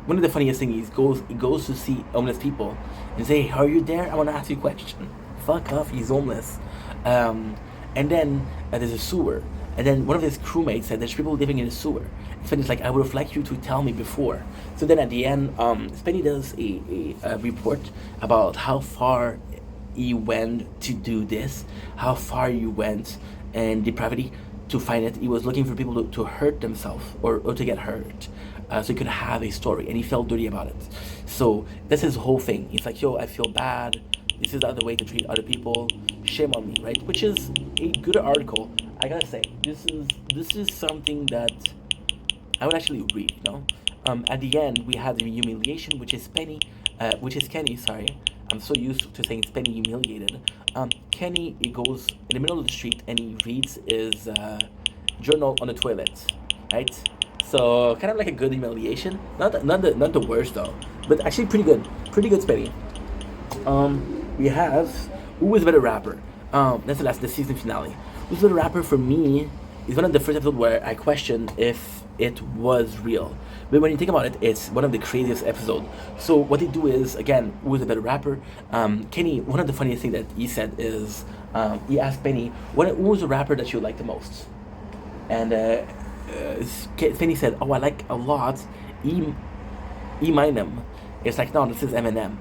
One of the funniest things, he goes to see homeless people and say, hey, are you there? I want to ask you a question. Fuck off, he's homeless. And then there's a sewer. And then one of his crewmates said there's people living in the sewer. And Spenny's like, I would have liked you to tell me before. So then at the end, Spenny does a report about how far he went to do this, how far you went in depravity to find it. He was looking for people to hurt themselves or to get hurt. So he could have a story, and he felt dirty about it. So that's his whole thing. He's like, yo, I feel bad. This is the other way to treat other people. Shame on me, right? Which is a good article. I gotta say, this is something that I would actually read. You know, at the end we have the humiliation, which is Kenny. Sorry, I'm so used to saying Spenny humiliated. Kenny, he goes in the middle of the street and he reads his journal on the toilet, right? So kind of like a good humiliation. Not the worst though, but actually pretty good Spenny. We have, who is a better rapper? That's the season finale. Who's the Rapper for me is one of the first episodes where I questioned if it was real. But when you think about it, it's one of the craziest episodes. So what they do is, again, who's a better rapper? Kenny, one of the funniest things that he said is, he asked Penny, who was the rapper that you like the most? And Penny said, oh, I like a lot Eminem. It's like, no, this is Eminem.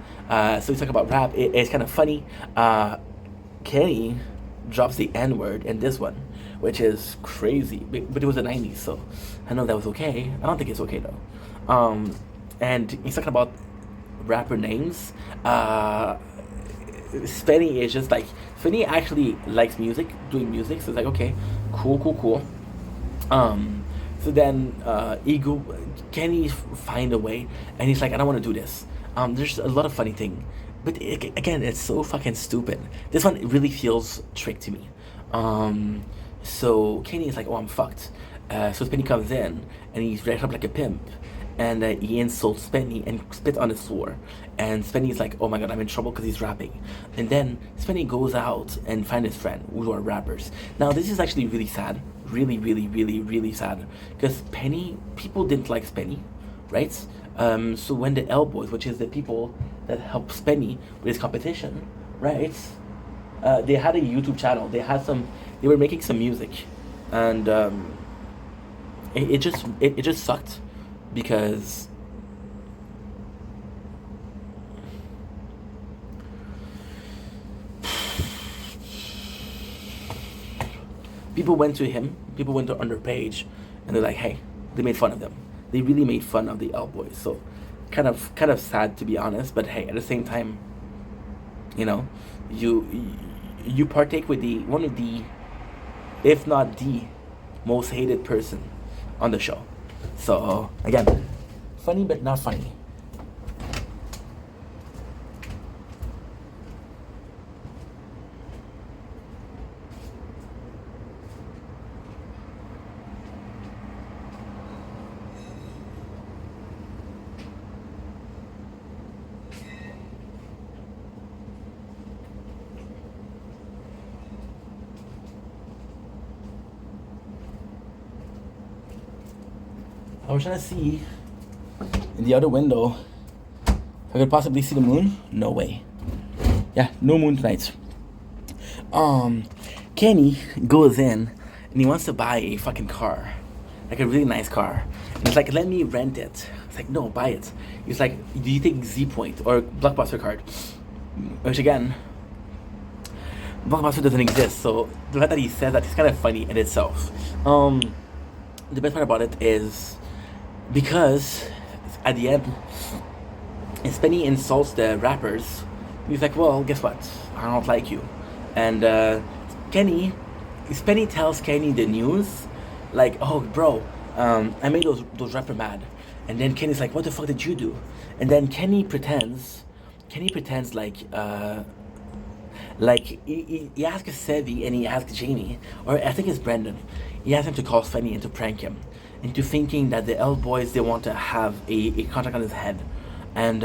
So we talk about rap. It's kind of funny. Kenny drops the N word in this one, which is crazy. But it was the 90s, so I know that was okay. I don't think it's okay though. And he's talking about rapper names. Spenny is just like, Spenny actually likes music, doing music, so it's like, okay, cool. So then Kenny find a way, and he's like, I don't want to do this. There's a lot of funny thing, but again, it's so fucking stupid. This one really feels tricked to me. So Kenny is like, oh, I'm fucked. So Spenny comes in, and he's dressed up like a pimp, and he insults Spenny and spits on his floor. And Spenny's like, oh my god, I'm in trouble because he's rapping. And then Spenny goes out and finds his friend, who are rappers. Now, this is actually really sad. Really sad. Because people didn't like Spenny, right? So when the L Boys, which is the people that help Spenny with his competition, right? They had a YouTube channel. They were making some music. And it just sucked because people went to Underpage, and they're like, hey, they made fun of them. They really made fun of the L Boys. So kind of sad, to be honest, but hey, at the same time, you know, you partake with one of the, if not the most hated person on the show. So again, funny but not funny. I was trying to see in the other window if I could possibly see the moon. No way. Yeah, no moon tonight. Kenny goes in and he wants to buy a fucking car, like a really nice car. And he's like, let me rent it. It's like, no, buy it. He's like, do you take Z Point or Blockbuster card? Which again, Blockbuster doesn't exist. So the fact that he says that is kind of funny in itself. The best part about it is, because at the end, Spenny insults the rappers. He's like, well, guess what? I don't like you. And Spenny tells Kenny the news, like, oh, bro, I made those rappers mad. And then Kenny's like, what the fuck did you do? And then Kenny pretends like he asks Sevi and he asks Jamie, or I think it's Brendan. He asks him to call Spenny and to prank him into thinking that the L Boys, they want to have a contract on his head. And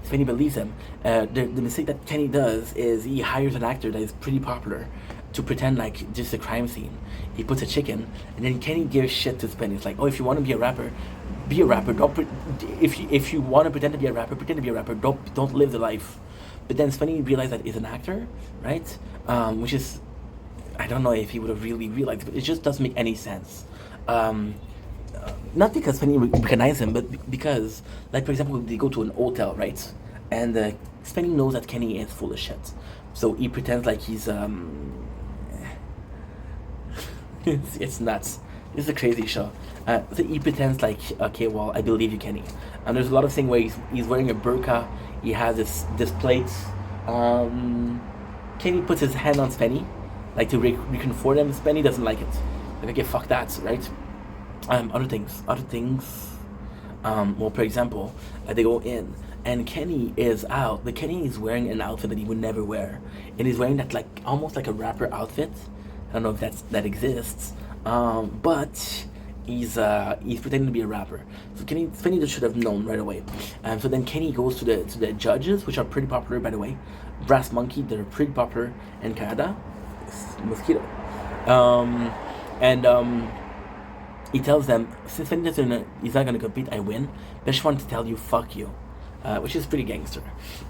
Spenny believes him. The mistake that Kenny does is he hires an actor that is pretty popular to pretend like just a crime scene. He puts a chicken, and then Kenny gives shit to Spenny. It's like, oh, if you want to be a rapper, be a rapper. If you want to pretend to be a rapper, pretend to be a rapper. Don't live the life. But then Spenny realized that he's an actor, right? Which is, I don't know if he would have really realized, but it just doesn't make any sense. Not because Spenny recognizes him, but because, like, for example, they go to an hotel, right? And Spenny knows that Kenny is full of shit. So he pretends like he's, it's nuts. It's a crazy show. So he pretends like, okay, well, I believe you, Kenny. And there's a lot of things where he's wearing a burqa. He has this plate. Kenny puts his hand on Spenny, like to reconfort him. Spenny doesn't like it. Like, okay, fuck that, right? Other things. Well, for example, they go in, and Kenny is out, but Kenny is wearing an outfit that he would never wear, and he's wearing that, like, almost like a rapper outfit. I don't know if that exists, but he's pretending to be a rapper. So Spenny just should have known right away. So then Kenny goes to the judges, which are pretty popular, by the way. brass monkey. They're pretty popular in Canada. It's mosquito. And he tells them, since he's not gonna compete, I win. But I just wanted to tell you, fuck you, which is pretty gangster.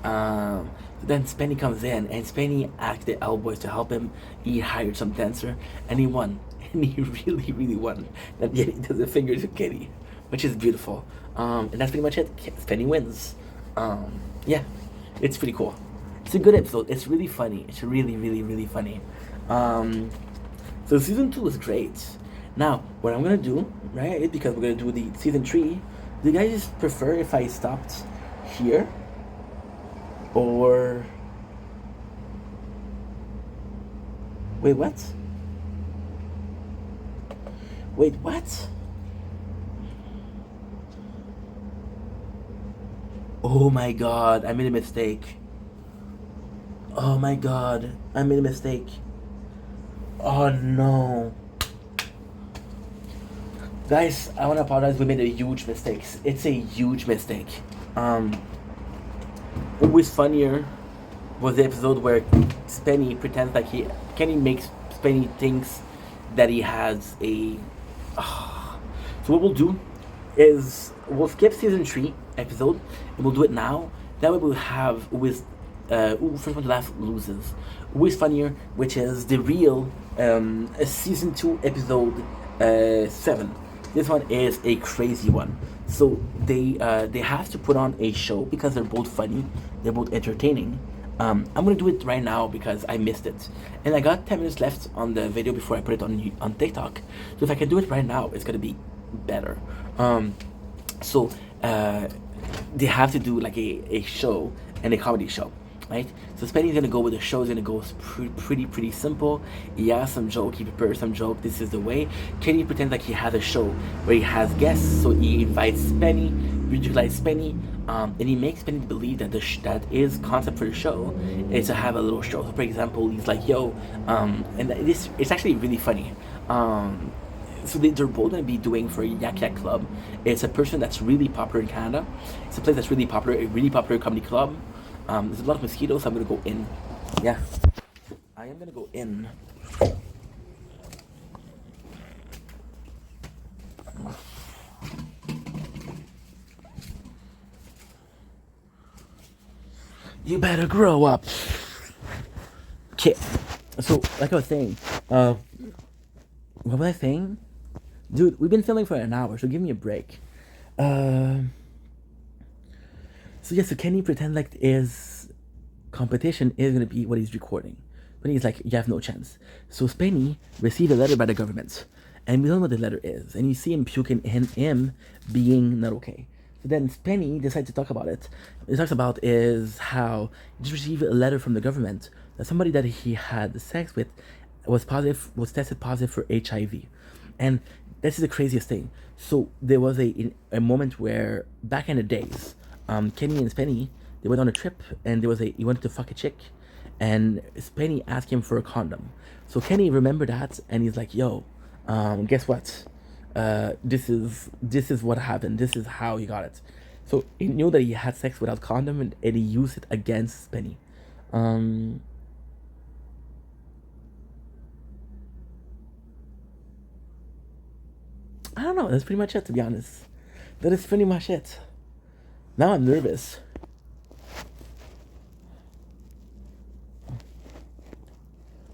Then Spenny comes in, and Spenny asked the Owlboys to help him. He hired some dancer, and he won. And he really, really won. And yet he does the finger to Kenny, which is beautiful. And that's pretty much it. Spenny wins. Yeah, it's pretty cool. It's a good episode. It's really funny. It's really, really, really funny. So season 2 was great. Now, what I'm gonna do, right, because we're gonna do the season 3, do you guys prefer if I stopped here? Or... Wait, what? Wait, what? Oh my god, I made a mistake. Oh my god, I made a mistake. Oh no. Guys, I want to apologize. We made a huge mistake. It's a huge mistake. Always funnier was the episode where Spenny pretends like Kenny makes Spenny thinks that he has a. So what we'll do is we'll skip season 3 episode and we'll do it now. That way we'll have with first one to laugh loses. Always funnier, which is the real season 2 episode 7. This one is a crazy one. So they have to put on a show because they're both funny, they're both entertaining. I'm gonna do it right now because I missed it, and I got 10 minutes left on the video before I put it on TikTok. So if I can do it right now, it's gonna be better. So they have to do like a show and a comedy show. Right? So Spenny's gonna go with the show. Is gonna go pretty simple. He has some joke, he prepares some joke. This is the way. Kenny pretends like he has a show where he has guests, so he invites Spenny, ridiculize Spenny, and he makes Spenny believe that that his concept for the show is to have a little show. So for example, he's like, "Yo," and it's actually really funny. So they're both going to be doing for Yak Yak Club. It's a person that's really popular in Canada. It's a place that's really popular, a really popular comedy club. There's a lot of mosquitoes, so I'm gonna go in. Yeah, I am gonna go in. You better grow up. Okay, so like I was saying, what was I saying? Dude, we've been filming for an hour, so give me a break. So yeah, so Kenny pretends like his competition is gonna be what he's recording, but he's like, you have no chance. So Spenny received a letter by the government, and we don't know what the letter is, and you see him puking and him being not okay. So then Spenny decides to talk about it. What he talks about is how he just received a letter from the government that somebody that he had sex with was tested positive for HIV, and this is the craziest thing. So there was a moment where back in the days. Kenny and Spenny, they went on a trip, and he wanted to fuck a chick, and Spenny asked him for a condom. So Kenny remembered that, and he's like, "Yo, guess what? This is what happened. This is how he got it." So he knew that he had sex without condom, and he used it against Spenny. I don't know. That's pretty much it, to be honest. That is pretty much it. Now I'm nervous.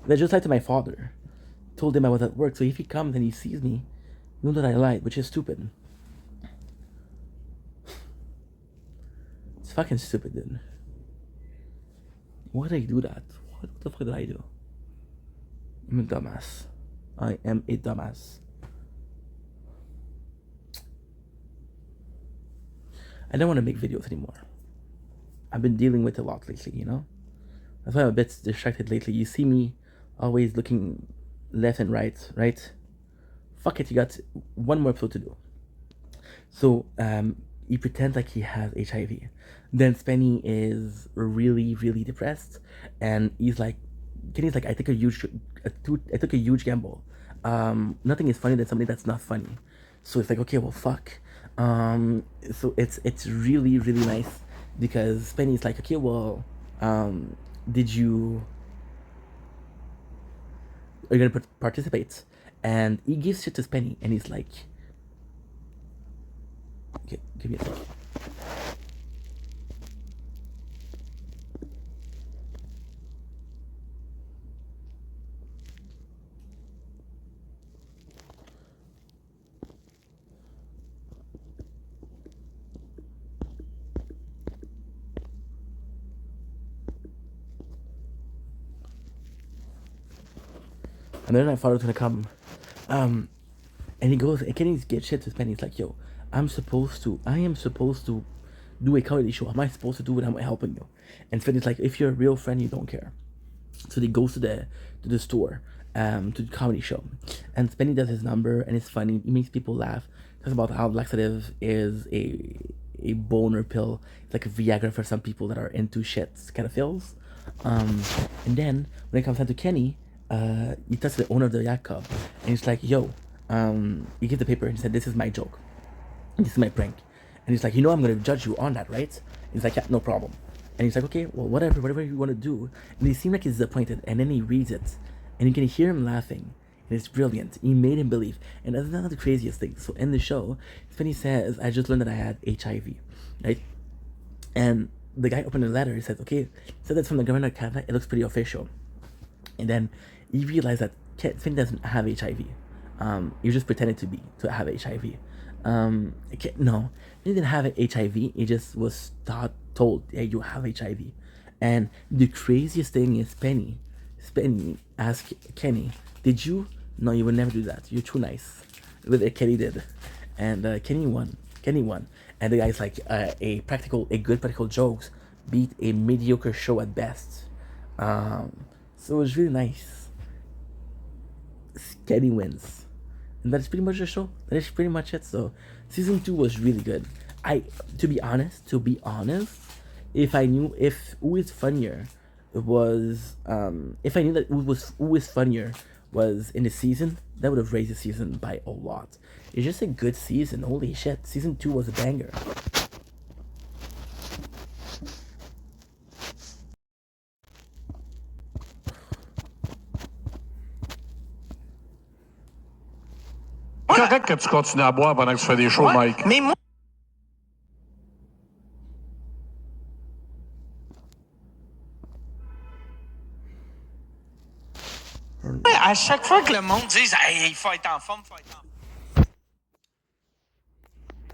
I just lied to my father. Told him I was at work, so if he comes and he sees me, he knows that I lied, which is stupid. It's fucking stupid, dude. Why did I do that? What the fuck did I do? I'm a dumbass. I am a dumbass. I don't want to make videos anymore. I've been dealing with a lot lately, you know? That's why I'm a bit distracted lately. You see me always looking left and right? Fuck it, you got one more episode to do. So, he pretends like he has HIV. Then Spenny is really, really depressed, and Kenny's like, I took a huge gamble. Nothing is funny than something that's not funny. So it's like, okay, well, fuck. So it's really, really nice because Spenny's like, okay, well, did you are you gonna participate? And he gives shit to Spenny, and he's like, okay, give me a second. And then my father's gonna come. And he goes, and Kenny gets shit to Spenny. He's like, yo, I am supposed to do a comedy show. Am I supposed to do it? I'm helping you. And Spenny's like, if you're a real friend, you don't care. So he goes to the store, to the comedy show. And Spenny does his number, and it's funny. He makes people laugh. Talks about how laxative is a boner pill. It's like a Viagra for some people that are into shit kind of feels. And then when it comes down to Kenny, he touches the owner of the yacht club, and he's like, "Yo," he gives the paper and he said, "This is my joke, this is my prank," and he's like, I'm gonna judge you on that, right?" He's like, "Yeah, no problem," and he's like, "Okay, well, whatever you want to do," and he seemed like he's disappointed, and then he reads it, and you can hear him laughing. And it's brilliant. He made him believe. And that's not the craziest thing. So in the show, Spenny says, I just learned that I had HIV, right? And the guy opened the letter. He says, okay, so that's from the government of Canada. It looks pretty official. And then he realized that Spenny doesn't have HIV. He was just pretending to have HIV. No, he didn't have HIV. He just was told, yeah, you have HIV. And the craziest thing is Spenny asked Kenny, did you? No, you would never do that. You're too nice. But Kenny did. And Kenny won. And the guy's like, a good practical jokes beat a mediocre show at best. So it was really nice. Kenny wins. And that's pretty much the show. That is pretty much it. So season 2 was really good. To be honest, if I knew who is funnier was if I knew that who is funnier was in the season, that would have raised the season by a lot. It's just a good season. Holy shit, season 2 was a banger. Correct que tu continues à boire pendant que tu fais des shows, Mike. Mais moi, à chaque fois que le monde dit hey, il faut être en forme,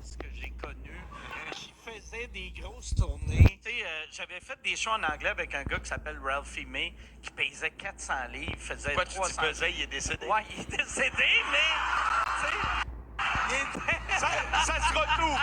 ce que j'ai connu, qui faisait des grosses tournées. J'avais fait des shows en anglais avec un gars qui s'appelle Ralphie May, qui pesait 400 livres, faisait 300 livres. Il est décédé? Ouais, il est décédé, mais... ça sera tout.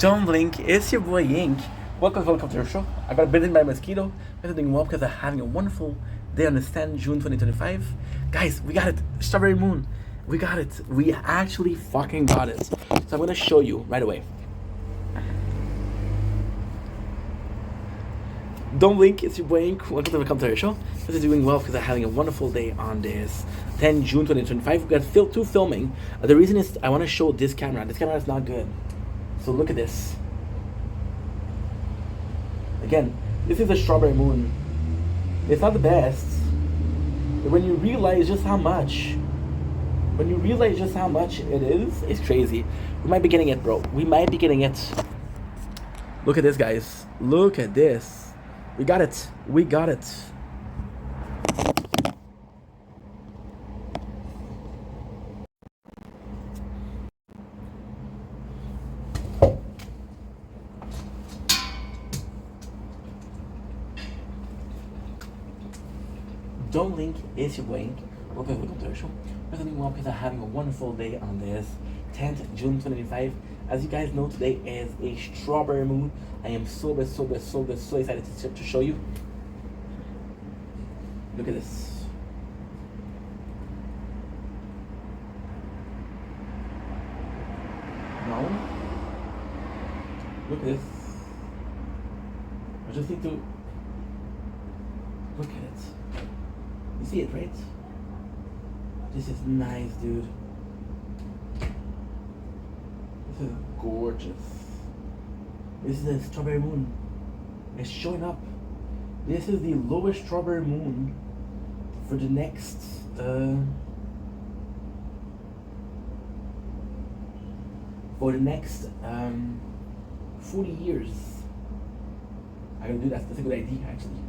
Don't blink, it's your boy Yink. Welcome to the show. I got bitten by a mosquito. I'm doing well because I'm having a wonderful day on the 10th June 2025. Guys, we got it. Strawberry Moon. We got it. We actually fucking got it. So I'm gonna show you right away. Don't blink, it's your boy Yink. Welcome to the show. This is doing well because I'm having a wonderful day on this 10 June 2025. We got two filming. The reason is I want to show this camera. This camera is not good. So look at this. Again, this is a Strawberry Moon. It's not the best. But when you realize just how much it is, it's crazy. We might be getting it, bro. We might be getting it. Look at this, guys. Look at this. We got it. We got it. Don't link, it's your boy. Welcome to the show. We're doing well because I'm having a wonderful day on this 10th June 2025. As you guys know, today is a Strawberry Moon. I am so excited to show you. Look at this. No. Look at this. I just need to look at it. You see it, right? This is nice, dude. This is gorgeous. This is a Strawberry Moon. It's showing up. This is the lowest Strawberry Moon for the next 40 years. I can do that. That's a good idea, actually.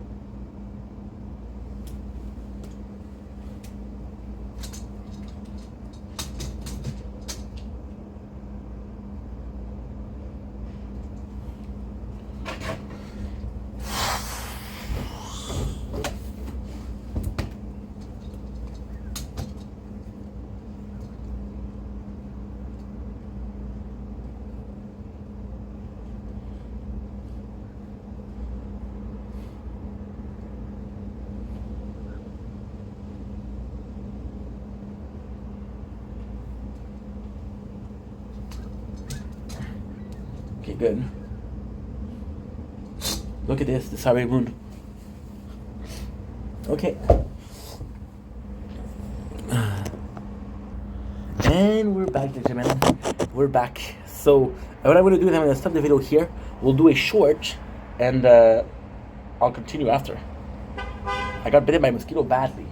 Okay, good. Look at this, the Strawberry Moon. Okay. And we're back, gentlemen. We're back. So, what I'm going to do is I'm going to stop the video here. We'll do a short, and I'll continue after. I got bitten by a mosquito badly.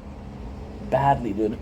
Badly, dude.